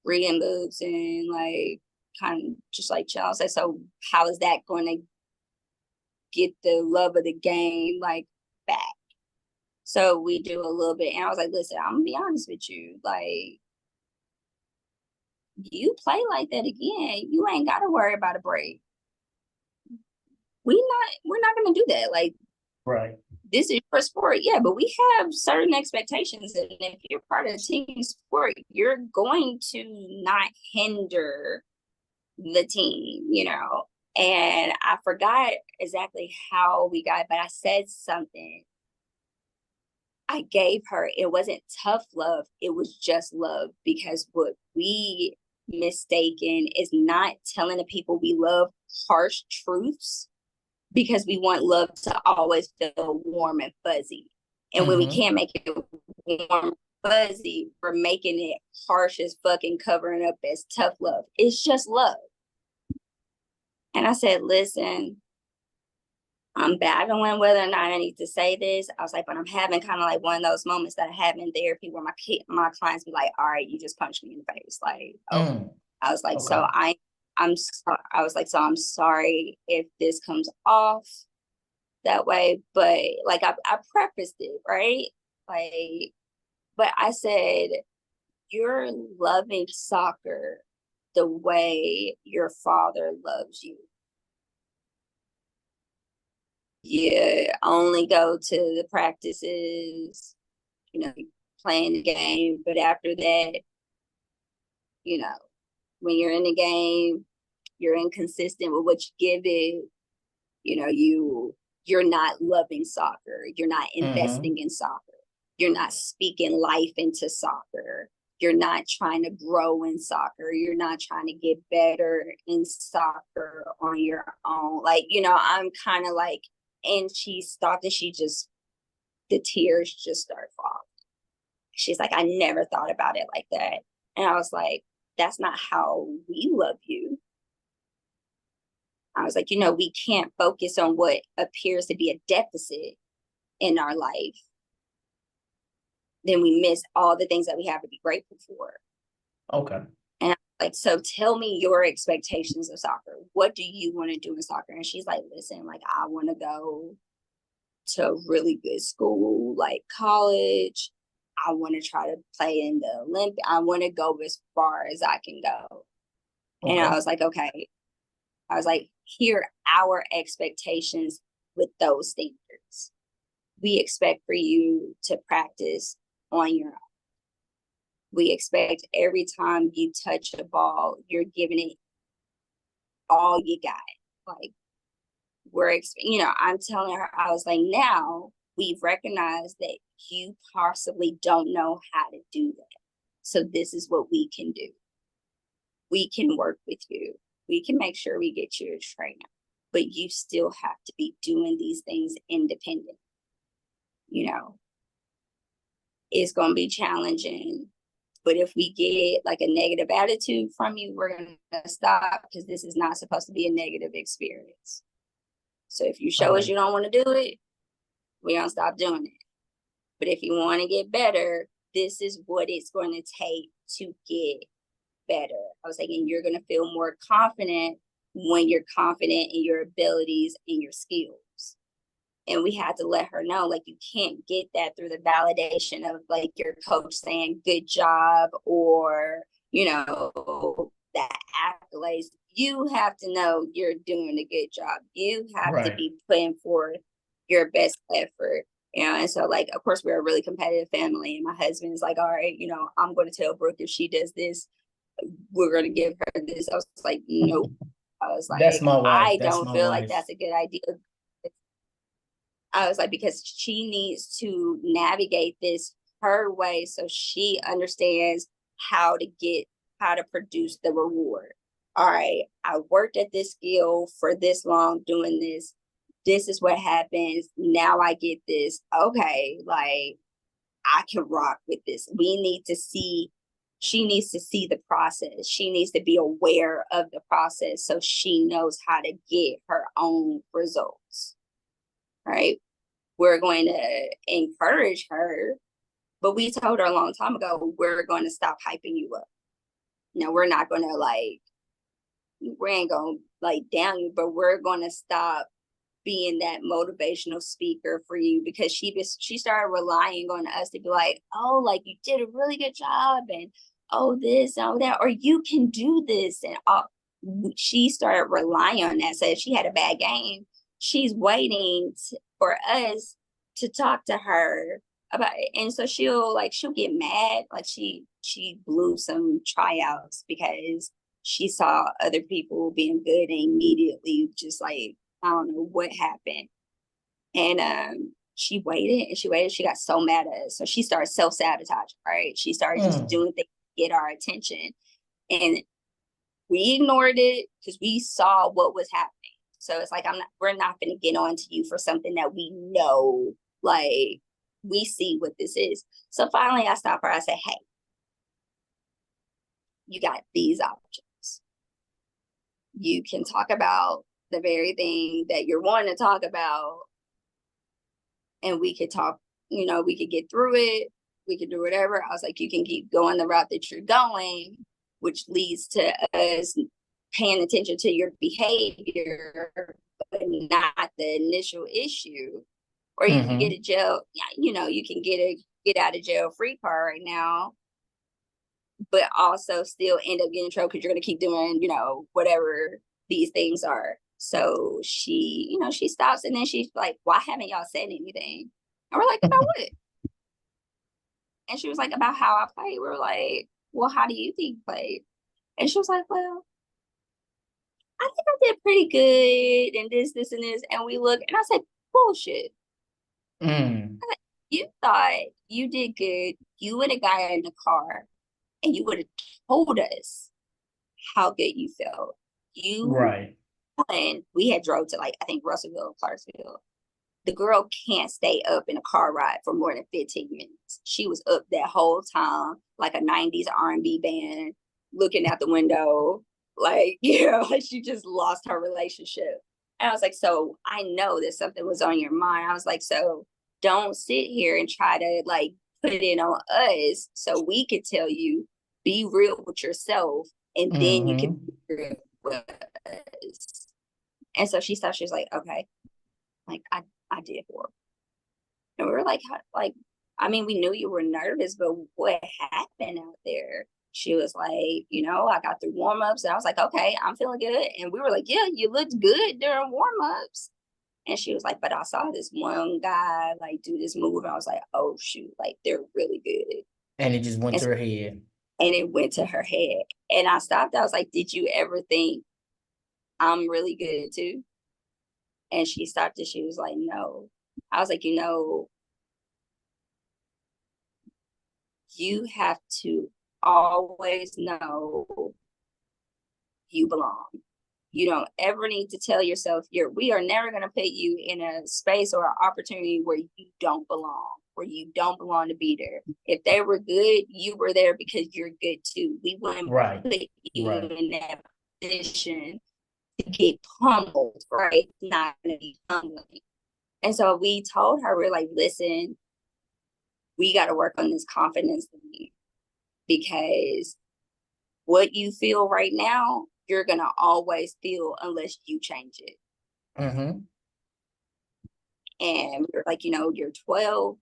reading books and like kind of just like chill. I was like, so how is that going to get the love of the game like back? So we do a little bit, and I was like, listen, I'm gonna be honest with you, like you play like that again, you ain't gotta worry about a break. We're not gonna do that. Like, this is your sport, yeah, but we have certain expectations, and if you're part of a team sport, you're going to not hinder the team, you know. And I forgot exactly how we got it, but I said something. I gave her, it wasn't tough love, it was just love, because what we mistaken is not telling the people we love harsh truths, because we want love to always feel warm and fuzzy. And when we can't make it warm and fuzzy, we're making it harsh as fucking covering up as tough love. It's just love. And I said, listen, I'm battling whether or not I need to say this. I was like, but I'm having kind of like one of those moments that I have in therapy where my clients be like, all right, you just punched me in the face. Like, oh, I was like, so I was like, so I'm sorry if this comes off that way, but like I prefaced it, right? Like, but I said, you're loving soccer the way your father loves you. You only go to the practices, you know, playing the game, but after that, you know, when you're in the game, you're inconsistent with what you give it. You know, you're not loving soccer. You're not investing in soccer. You're not speaking life into soccer. you're not trying to grow in soccer. You're not trying to get better in soccer on your own. Like, I'm kind of like, and she stopped and the tears just started falling. She's like, I never thought about it like that. And I was like, that's not how we love you. I was like, we can't focus on what appears to be a deficit in our life. Then we miss all the things that we have to be grateful for. Okay. And I'm like, so tell me your expectations of soccer. What do you want to do in soccer? And she's like, listen, like, I want to go to a really good school, like college. I want to try to play in the Olympics. I want to go as far as I can go. Okay. And I was like, okay. I was like, here are our expectations with those standards. We expect for you to practice on your own. We expect every time you touch a ball, you're giving it all you got. Like, I'm telling her, I was like, now we've recognized that you possibly don't know how to do that. So this is what we can do. We can work with you. We can make sure we get you a trainer, but you still have to be doing these things independent. It's going to be challenging, but if we get like a negative attitude from you, we're going to stop, because this is not supposed to be a negative experience. So if you show us you don't want to do it, we don't stop doing it. But if you want to get better, this is what it's going to take to get better. I was thinking you're going to feel more confident when you're confident in your abilities and your skills. And we had to let her know, like, you can't get that through the validation of like your coach saying good job, or, the accolades. You have to know you're doing a good job. You have to be putting forth your best effort. And so, like, of course, we're a really competitive family. And my husband is like, all right, I'm going to tell Brooke if she does this, we're going to give her this. I was like, nope. I was like, that's my wife. I don't feel like that's a good idea. I was like, because she needs to navigate this her way so she understands how to produce the reward. All right, I worked at this skill for this long doing this. This is what happens. Now I get this. Okay, like, I can rock with this. She needs to see the process. She needs to be aware of the process so she knows how to get her own results. Right? We're going to encourage her, but we told her a long time ago, we're going to stop hyping you up. We're not going to we ain't going to down you, but we're going to stop being that motivational speaker for you, because she started relying on us to be like, oh, like, you did a really good job, and oh, this, oh, that, or you can do this. And she started relying on that. So if she had a bad game, she's waiting for us to talk to her about it. And so she'll get mad. Like, she blew some tryouts because she saw other people being good and immediately just like, I don't know what happened. And she waited and she waited. She got so mad at us. So she started self-sabotaging, right? She started just doing things to get our attention. And we ignored it because we saw what was happening. So it's like, we're not going to get on to you for something that we know, like, we see what this is. So finally I stopped her. I said, hey, you got these options. You can talk about the very thing that you're wanting to talk about, and we could talk, we could get through it. We could do whatever. I was like, you can keep going the route that you're going, which leads to us paying attention to your behavior, but not the initial issue. Or you can get a jail, you can get out of jail free card right now, but also still end up getting in trouble because you're going to keep doing, whatever these things are. So she stops, and then she's like, why haven't y'all said anything? And we're like, about what? And she was like, about how I played. We were like, well, how do you think you played? And she was like, well, I think I did pretty good, and this, and this. And we look, and I said, bullshit. I said, you thought you did good. You and a guy in the car and you would have told us how good you felt. Right. And we had drove to, like, I think Russellville, Clarksville. The girl can't stay up in a car ride for more than 15 minutes. She was up that whole time, like a 90s R&B band, looking out the window, like, like she just lost her relationship. And I was like, so I know that something was on your mind. I was like, so don't sit here and try to, like, put it on us so we could tell you, be real with yourself, and then you can be real with us. And so she stopped. She was like, okay, like, I did for her. And we were like, I mean, we knew you were nervous, but what happened out there? She was like, I got through warm-ups. And I was like, okay, I'm feeling good. And we were like, yeah, you looked good during warm-ups. And she was like, but I saw this one guy, like, do this move. And I was like, oh, shoot, like, they're really good. And it just went and to her head. And it went to her head. And I stopped. I was like, did you ever think I'm really good too? And she stopped and she was like, no. I was like, you have to always know you belong. You don't ever need to tell yourself we are never going to put you in a space or an opportunity where you don't belong, where you don't belong to be there. If they were good, you were there because you're good too. We wouldn't put you in that position to get pummeled, right? It's not going to be humbling. And so we told her, we're like, listen, we got to work on this confidence thing, because what you feel right now, you're going to always feel unless you change it. Mm-hmm. And we're like, you're 12.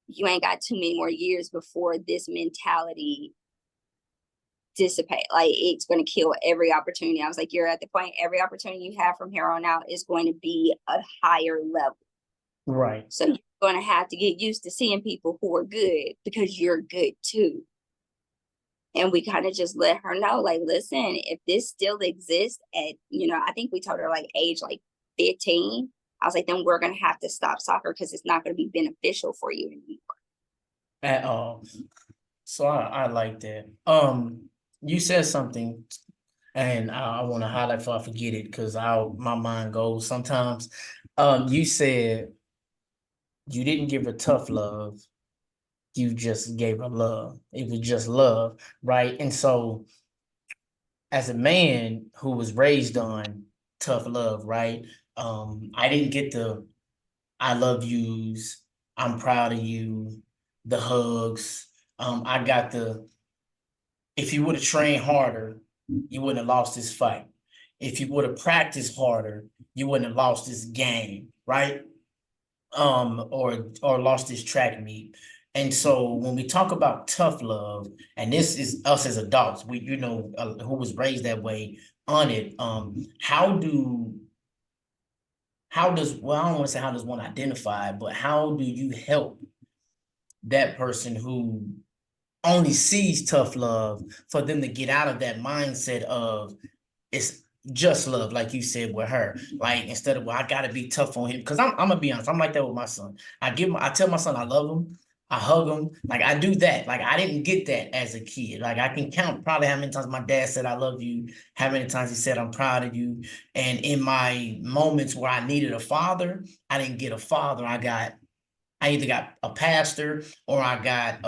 You ain't got too many more years before this mentality dissipate. Like, it's going to kill every opportunity. I was like, you're at the point, every opportunity you have from here on out is going to be a higher level. Right. So you're going to have to get used to seeing people who are good because you're good too. And we kind of just let her know, like, listen, if this still exists at, I think we told her like age like 15, I was like, then we're going to have to stop soccer because it's not going to be beneficial for you anymore. At all. So I like that. You said something, and I want to highlight before I forget it, because my mind goes sometimes. You said you didn't give her tough love. You just gave her love. It was just love, right? And so, as a man who was raised on tough love, right? I didn't get the I love yous, I'm proud of you, the hugs. I got if you would have trained harder, you wouldn't have lost this fight. If you would have practiced harder, you wouldn't have lost this game, right? Or lost this track meet. And so when we talk about tough love, and this is us as adults, we who was raised that way on it. How does well, I don't want to say how does one identify, but how do you help that person who only sees tough love, for them to get out of that mindset of it's just love, like you said with her. Like, instead of, well, I gotta be tough on him, because I'm gonna be honest, I'm like that with my son. I tell my son I love him, I hug him, like I do that. Like, I didn't get that as a kid. Like, I can count probably how many times my dad said I love you, how many times he said I'm proud of you. And in my moments where I needed a father, I didn't get a father. I either got a pastor or I got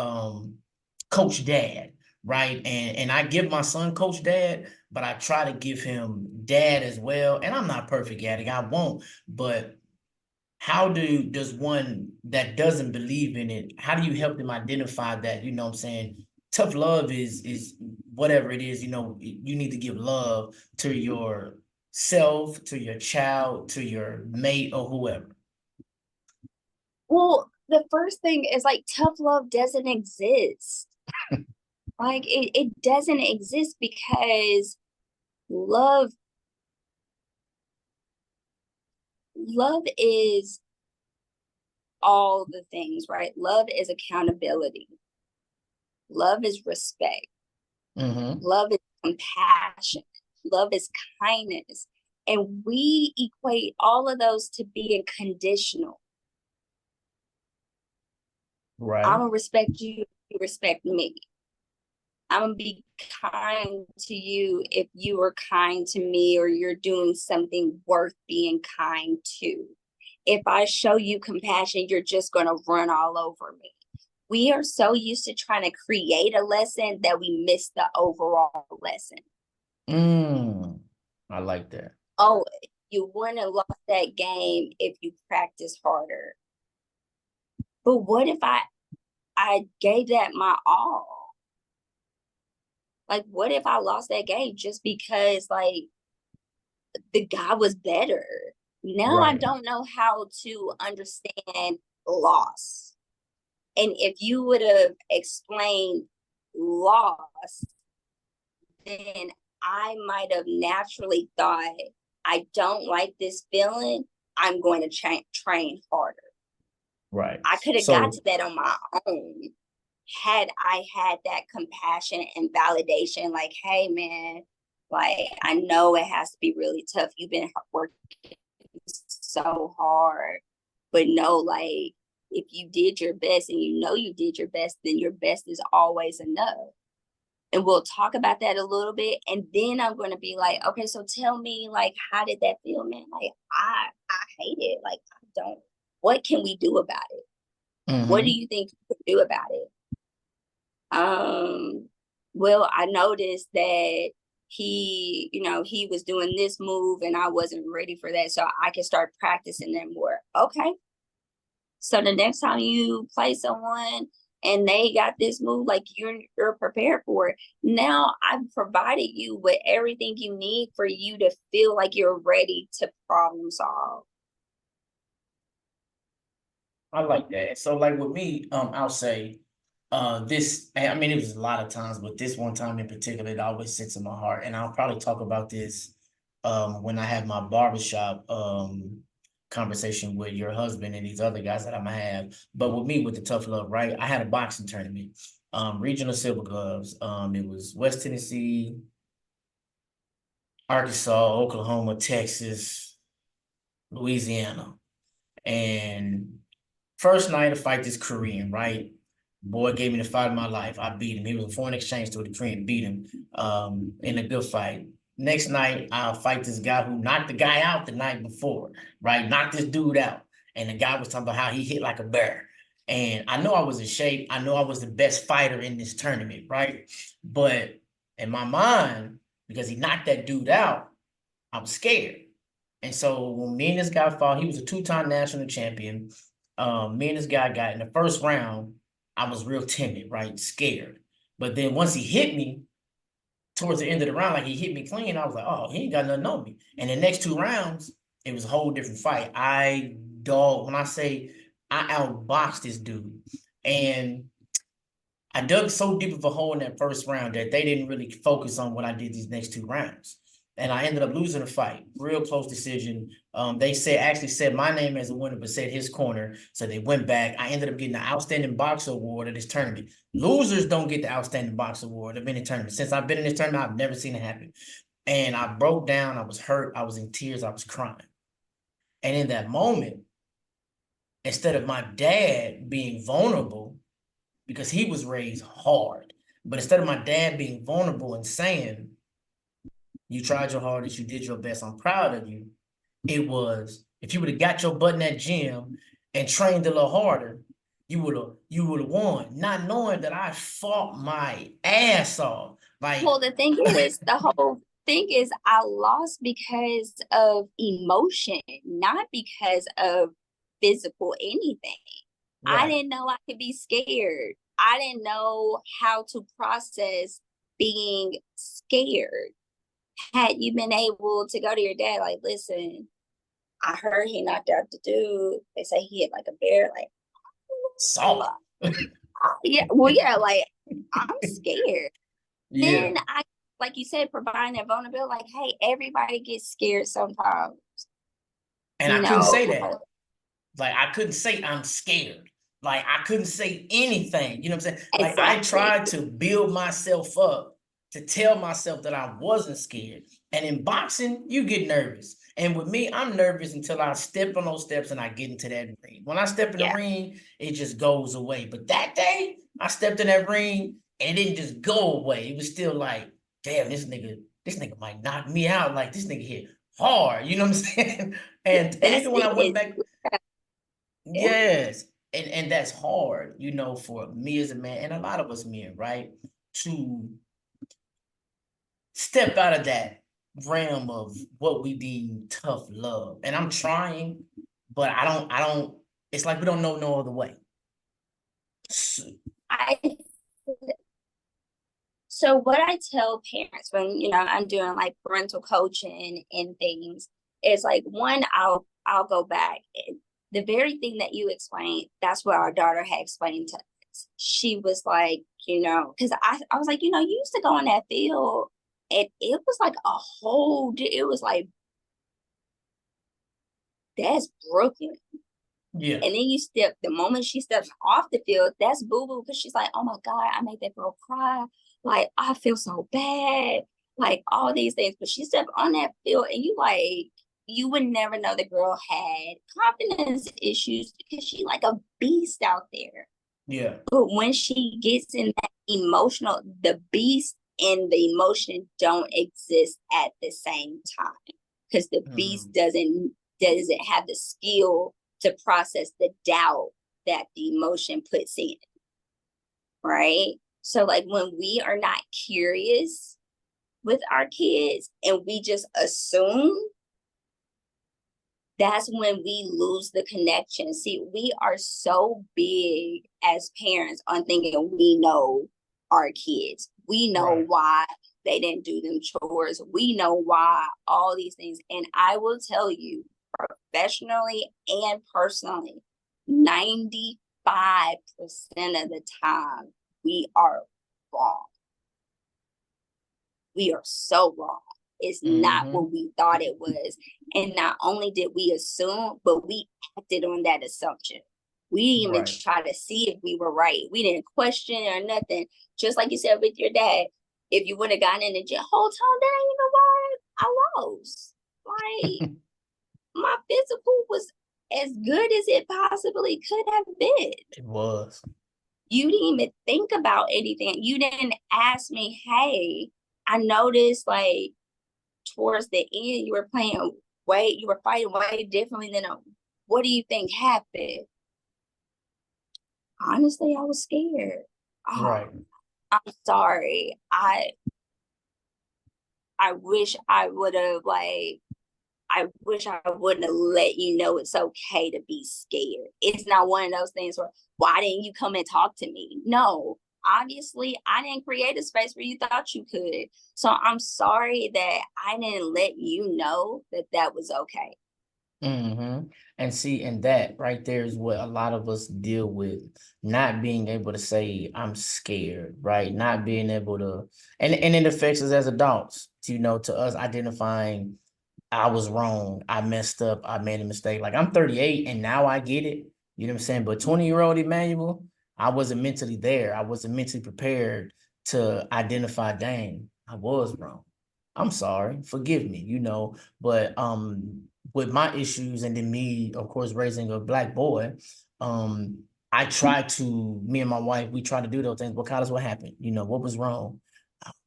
Coach Dad, right? And I give my son Coach Dad, but I try to give him Dad as well. And I'm not perfect at it, I won't. But how does one that doesn't believe in it, how do you help them identify that, what I'm saying, tough love is whatever it is, you need to give love to yourself, to your child, to your mate, or whoever. Well, the first thing is, like, tough love doesn't exist. Like, it doesn't exist, because love is all the things, right? Love is accountability. Love is respect. Mm-hmm. Love is compassion. Love is kindness. And we equate all of those to being conditional. Right. I'm gonna respect you, you respect me. I'm gonna be kind to you if you are kind to me or you're doing something worth being kind to. If I show you compassion, you're just gonna run all over me. We are so used to trying to create a lesson that we miss the overall lesson. I like that. Oh, you wouldn't have lost that game if you practice harder. But what if I gave that my all? Like, what if I lost that game just because like the guy was better? Now I Right. don't know how to understand loss. And if you would have explained loss, then I might have naturally thought, I don't like this feeling. I'm going to train harder. Right. I could have So got to that on my own had I had that compassion and validation. Like, hey, man, like, I know it has to be really tough. You've been working so hard, but no, like, if you did your best and you know you did your best, then your best is always enough. And we'll talk about that a little bit. And then I'm going to be like, okay, so tell me, like, how did that feel, man? Like, I hate it. Like, I don't, what can we do about it? What do you think we could do about it? Well, I noticed that he was doing this move and I wasn't ready for that. So I can start practicing that more. Okay. So the next time you play someone and they got this move, like you're prepared for it. Now I've provided you with everything you need for you to feel like you're ready to problem solve. I like that. So like with me, I'll say this, I mean, it was a lot of times, but this one time in particular, it always sits in my heart. And I'll probably talk about this when I have my barbershop conversation with your husband and these other guys that I'm gonna have. But with me, with the tough love, right? I had a boxing tournament, regional silver gloves. It was West Tennessee, Arkansas, Oklahoma, Texas, Louisiana. And first night to fight this Korean, right? Boy gave me the fight of my life. I beat him. He was a foreign exchange student, Korean, beat him in a good fight. Next night, I'll fight this guy who knocked the guy out the night before, right? Knocked this dude out. And the guy was talking about how he hit like a bear. And I know I was in shape. I know I was the best fighter in this tournament, right? But in my mind, because he knocked that dude out, I was scared. And so when me and this guy fought, he was a two-time national champion. Me and this guy got in the first round. I was real timid, right? Scared. But then once he hit me towards the end of the round, like he hit me clean, I was like, oh, he ain't got nothing on me. And the next two rounds, it was a whole different fight. When I say I outboxed this dude. And I dug so deep of a hole in that first round that they didn't really focus on what I did these next two rounds. And I ended up losing the fight. Real close decision. They actually said my name as a winner, but said his corner. So they went back. I ended up getting the Outstanding Boxer Award of this tournament. Losers don't get the Outstanding Boxer Award of any tournament. Since I've been in this tournament, I've never seen it happen. And I broke down. I was hurt. I was in tears. I was crying. And in that moment, instead of my dad being vulnerable, because he was raised hard, but instead of my dad being vulnerable and saying, you tried your hardest, you did your best, I'm proud of you. It was, if you would have got your butt in that gym and trained a little harder, you would have won, not knowing that I fought my ass off. Like, well, the whole thing is I lost because of emotion, not because of physical anything. Right. I didn't know I could be scared. I didn't know how to process being scared. Had you been able to go to your dad, like, listen, I heard he knocked out the dude. They say he hit like a bear, like, so yeah, well, yeah, like, I'm scared. Yeah. Then I, like you said, providing that vulnerability, like, hey, everybody gets scared sometimes. And I couldn't say that. Like, I couldn't say I'm scared. Like, I couldn't say anything. You know what I'm saying? Like, exactly. I tried to build myself up to tell myself that I wasn't scared. And in boxing, you get nervous. And with me, I'm nervous until I step on those steps and I get into that ring. When I step in the ring, it just goes away. But that day, I stepped in that ring And it didn't just go away. It was still like, damn, this nigga might knock me out. Like this nigga hit hard. You know what I'm saying? And That's even when I went it. back, yes. And that's hard, for me as a man and a lot of us men, right? To step out of that realm of what we deem tough love. And I'm trying, but I don't, it's like we don't know no other way. I So what I tell parents when, I'm doing like parental coaching and things is like, one, I'll go back. The very thing that you explained, that's what our daughter had explained to us. She was like, because I was like, you used to go in that field and it was like it was like, that's Brooklyn. Yeah. And then the moment she steps off the field, that's boo-boo, because she's like, oh my God, I made that girl cry. Like, I feel so bad. Like, all these things. But she stepped on that field and you would never know the girl had confidence issues because she like a beast out there. Yeah. But when she gets in that emotional, the beast and the emotion don't exist at the same time. Because the beast doesn't have the skill to process the doubt that the emotion puts in, right? So like when we are not curious with our kids and we just assume, that's when we lose the connection. See, we are so big as parents on thinking we know our kids. We know why they didn't do them chores. We know why all these things. And I will tell you, professionally and personally, 95% of the time, we are wrong. We are so wrong. It's not what we thought it was. And not only did we assume, but we acted on that assumption. We didn't even try to see if we were right. We didn't question or nothing. Just like you said with your dad, if you would have gotten in the gym, whole time, Dad, you know what? I lost. Like, my physical was as good as it possibly could have been. It was. You didn't even think about anything. You didn't ask me, hey, I noticed like towards the end you were fighting way differently than what do you think happened? Honestly, I was scared. Right. I'm sorry. I wish I would have I wish I wouldn't have let you know it's okay to be scared. It's not one of those things where, why didn't you come and talk to me? No, obviously, I didn't create a space where you thought you could. So I'm sorry that I didn't let you know that was okay. And see, and that right there is what a lot of us deal with, not being able to say, I'm scared, right? Not being able to, and it affects us as adults, to us identifying, I was wrong, I messed up, I made a mistake. Like I'm 38 and now I get it, you know what I'm saying? But 20-year-old Emmanuel, I wasn't mentally there. I wasn't mentally prepared to identify, dang, I was wrong. I'm sorry, forgive me, but with my issues and then me, of course, raising a Black boy, me and my wife, we try to do those things. But Carlos, what happened? What was wrong?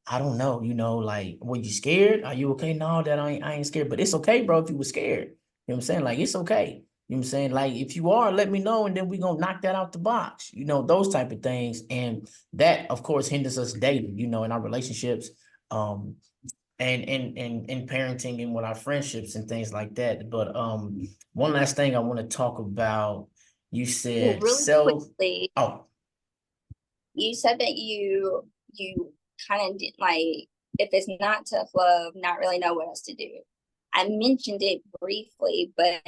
I don't know, like, were you scared? Are you okay? No, that I ain't scared, but it's okay, bro, if you were scared. You know what I'm saying? Like, it's okay. You know what I'm saying? Like, if you are, let me know, and then we're going to knock that out the box, those type of things. And that, of course, hinders us daily, in our relationships, and in parenting and with our friendships and things like that. But one last thing I want to talk about, you said quickly. Oh. You said that you kind of did like, if it's not tough love, not really know what else to do. I mentioned it briefly, but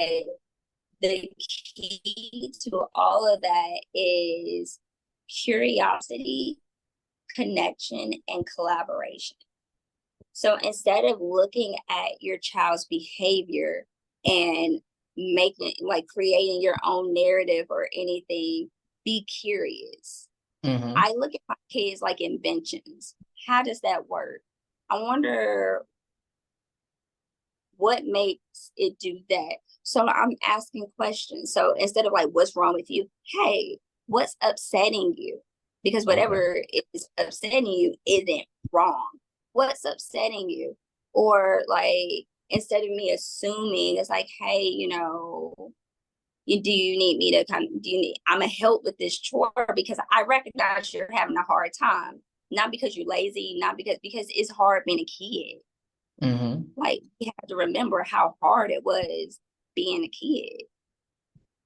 the key to all of that is curiosity, connection, and collaboration. So instead of looking at your child's behavior and creating your own narrative or anything, be curious. I look at my kids like inventions. How does that work? I wonder what makes it do that. So I'm asking questions. So instead of like, what's wrong with you? Hey, what's upsetting you? because whatever is upsetting you isn't wrong. What's upsetting you? Or like, instead of me assuming, it's like, hey, do you need me to come? I'm gonna help with this chore because I recognize you're having a hard time. Not because you're lazy, not because it's hard being a kid. Mm-hmm. Like, we have to remember how hard it was being a kid.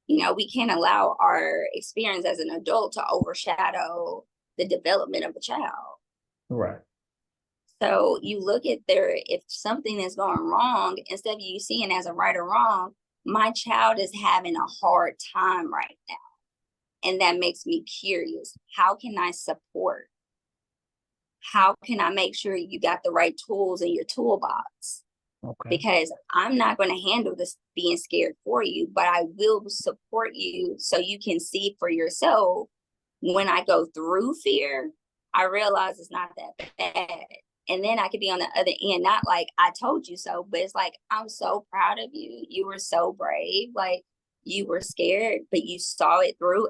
We can't allow our experience as an adult to overshadow the development of a child. Right. So you look at if something is going wrong, instead of you seeing as a right or wrong, my child is having a hard time right now. And that makes me curious. How can I support? How can I make sure you got the right tools in your toolbox? Okay. Because I'm not going to handle this being scared for you, but I will support you so you can see for yourself. When I go through fear, I realize it's not that bad. And then I could be on the other end, not like I told you so, but it's like, I'm so proud of you. You were so brave. Like, you were scared, but you saw it through.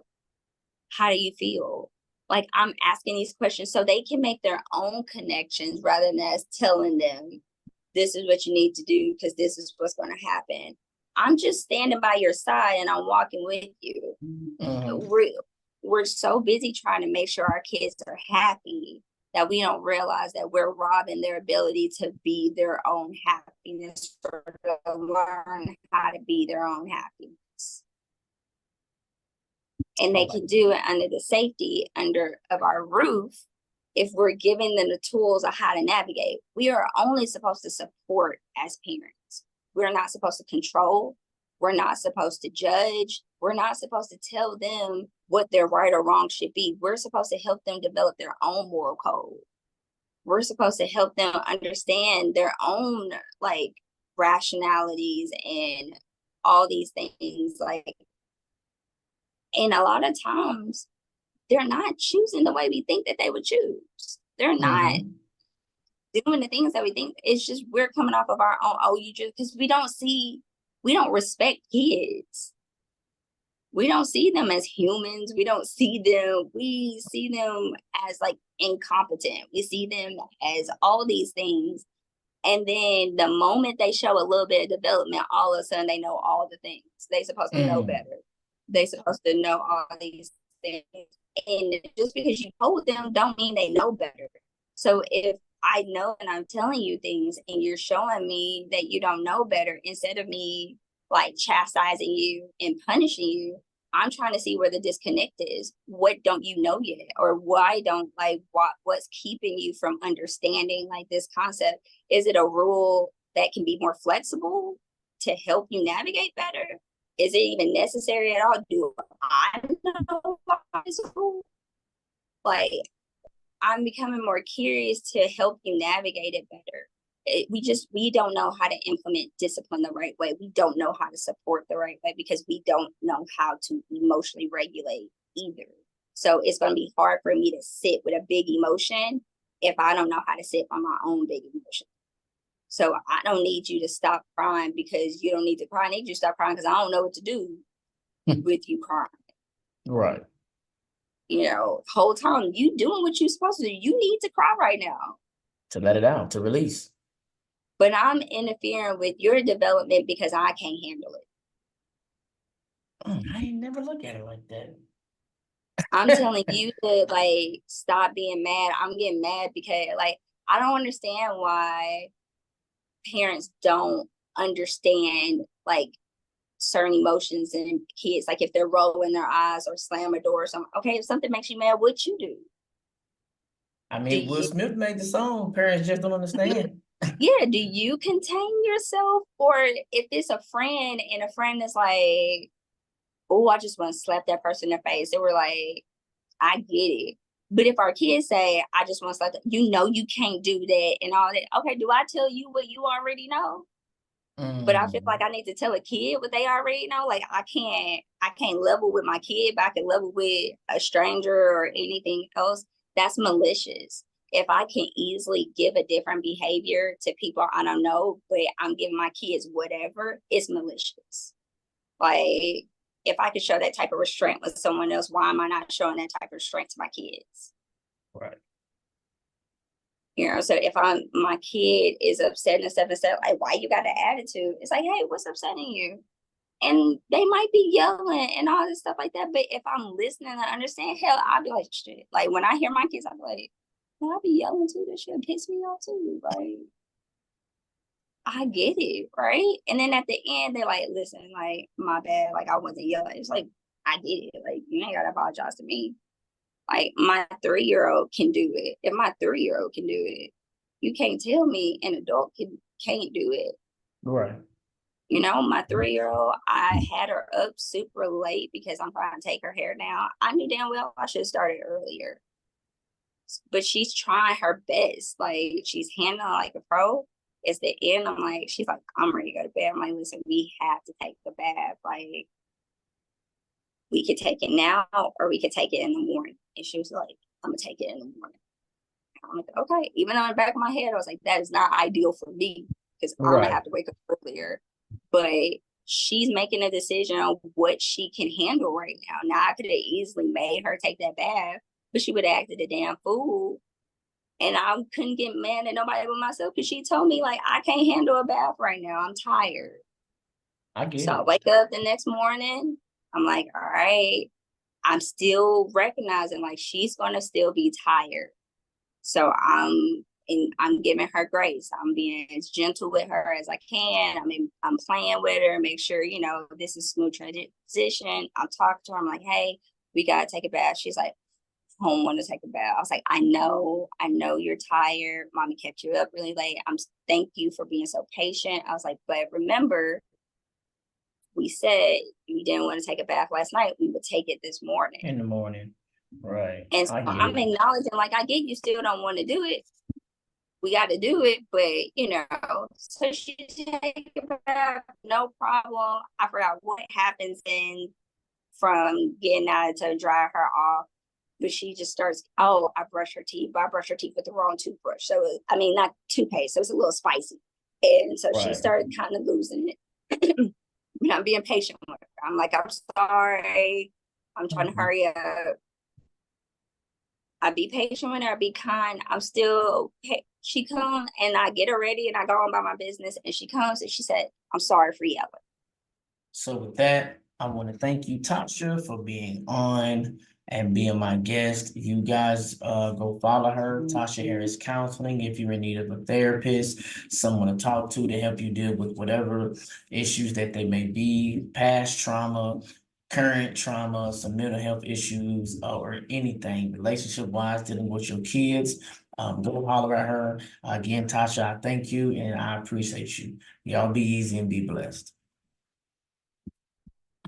How do you feel? Like, I'm asking these questions so they can make their own connections rather than us telling them, this is what you need to do because this is what's going to happen. I'm just standing by your side and I'm walking with you. Mm-hmm. We're so busy trying to make sure our kids are happy that we don't realize that we're robbing their ability to be their own happiness, or to learn how to be their own happiness. And they can do it under the safety of our roof if we're giving them the tools of how to navigate. We are only supposed to support as parents. We're not supposed to control. We're not supposed to judge. We're not supposed to tell them what their right or wrong should be. We're supposed to help them develop their own moral code. We're supposed to help them understand their own rationalities and all these things. And a lot of times they're not choosing the way we think that they would choose. They're not doing the things that we think. It's just we're coming off of our own, because we don't respect kids. We don't see them as humans. We see them as incompetent. We see them as all these things. And then the moment they show a little bit of development, all of a sudden they know all the things. They're supposed to know better. They're supposed to know all these things. And just because you told them don't mean they know better. So if I know and I'm telling you things and you're showing me that you don't know better, instead of me chastising you and punishing you, I'm trying to see where the disconnect is. What don't you know yet? Or why don't what's keeping you from understanding this concept? Is it a rule that can be more flexible to help you navigate better? Is it even necessary at all? Do I know why it's a rule? I'm becoming more curious to help you navigate it better. We don't know how to implement discipline the right way. We don't know how to support the right way because we don't know how to emotionally regulate either. So it's going to be hard for me to sit with a big emotion if I don't know how to sit on my own big emotion. So I don't need you to stop crying because you don't need to cry. I need you to stop crying because I don't know what to do with you crying. Right. Whole time you doing what you're supposed to do. You need to cry right now. To let it out, to release. But I'm interfering with your development because I can't handle it. I ain't never look at it like that. I'm telling you to stop being mad. I'm getting mad because I don't understand why parents don't understand certain emotions in kids. If they're rolling their eyes or slam a door or something. Okay, if something makes you mad, what you do? I mean, Will Smith made the song. Parents just don't understand. Yeah, do you contain yourself? Or if it's a friend and a friend is oh, I just want to slap that person in the face. They were I get it. But if our kids say, I just want to slap that, you can't do that and all that. Okay, do I tell you what you already know? But I feel like I need to tell a kid what they already know. I can't level with my kid, but I can level with a stranger or anything else. That's malicious. If I can easily give a different behavior to people I don't know, but I'm giving my kids whatever, it's malicious. if I could show that type of restraint with someone else, why am I not showing that type of restraint to my kids? Right. You know, so if my kid is upset and stuff, like, why you got an attitude? It's like, hey, what's upsetting you? And they might be yelling and all this stuff like that. But if I'm listening and understand, hell, I'll be like, shit. Like when I hear my kids, I'll be like, I'll be yelling too. This shit piss me off too. Like, I get it, right? And then at the end, they're like, listen, like, my bad. Like, I wasn't yelling. It's like, I get it. Like, you ain't got to apologize to me. Like, my 3-year-old can do it. If my 3-year-old can do it, you can't tell me an adult can't do it. Right. You know, my 3-year-old, I had her up super late because I'm trying to take her hair down. I knew damn well I should have started earlier. But she's trying her best. Like, she's handling like a pro. It's the end. I'm like, she's like, I'm ready to go to bed. I'm like, listen, we have to take the bath. Like, we could take it now or we could take it in the morning. And she was like, I'm going to take it in the morning. I'm like, okay. Even on the back of my head, I was like, that is not ideal for me because I'm going to have to wake up earlier. But she's making a decision on what she can handle right now. Now, I could have easily made her take that bath, but she would have acted a damn fool. And I couldn't get mad at nobody but myself because she told me, like, I can't handle a bath right now. I'm tired. I get it. I wake up the next morning. I'm like, all right. I'm still recognizing, like, she's going to still be tired. So I'm giving her grace. I'm being as gentle with her as I can. I'm playing with her, make sure, you know, this is smooth transition. I'm talking to her. I'm like, hey, we got to take a bath. She's like, I don't want to take a bath. I was like, I know you're tired. Mommy kept you up really late. Thank you for being so patient. I was like, but remember, we said you didn't want to take a bath last night. We would take it this morning. In the morning. Right. And so I'm acknowledging, like, I get you still don't want to do it. We got to do it, but, you know, so she take a bath, no problem. I forgot what happens from getting out to dry her off. But she just starts, oh, I brush her teeth, but I brush her teeth with the wrong toothbrush. So, not toothpaste. So it's a little spicy. And so she started kind of losing it. But I'm being patient with her. I'm like, I'm sorry. I'm trying to hurry up. I be patient with her. I be kind. She comes and I get her ready and I go on by my business. And she comes and she said, I'm sorry for yelling. So with that, I want to thank you, Tasha, for being on and being my guest. You guys go follow her, Tasha Harris Counseling, if you're in need of a therapist, someone to talk to help you deal with whatever issues that they may be, past trauma, current trauma, some mental health issues, or anything relationship-wise, dealing with your kids. Go holler at her. Again, Tasha, I thank you and I appreciate you. Y'all be easy and be blessed.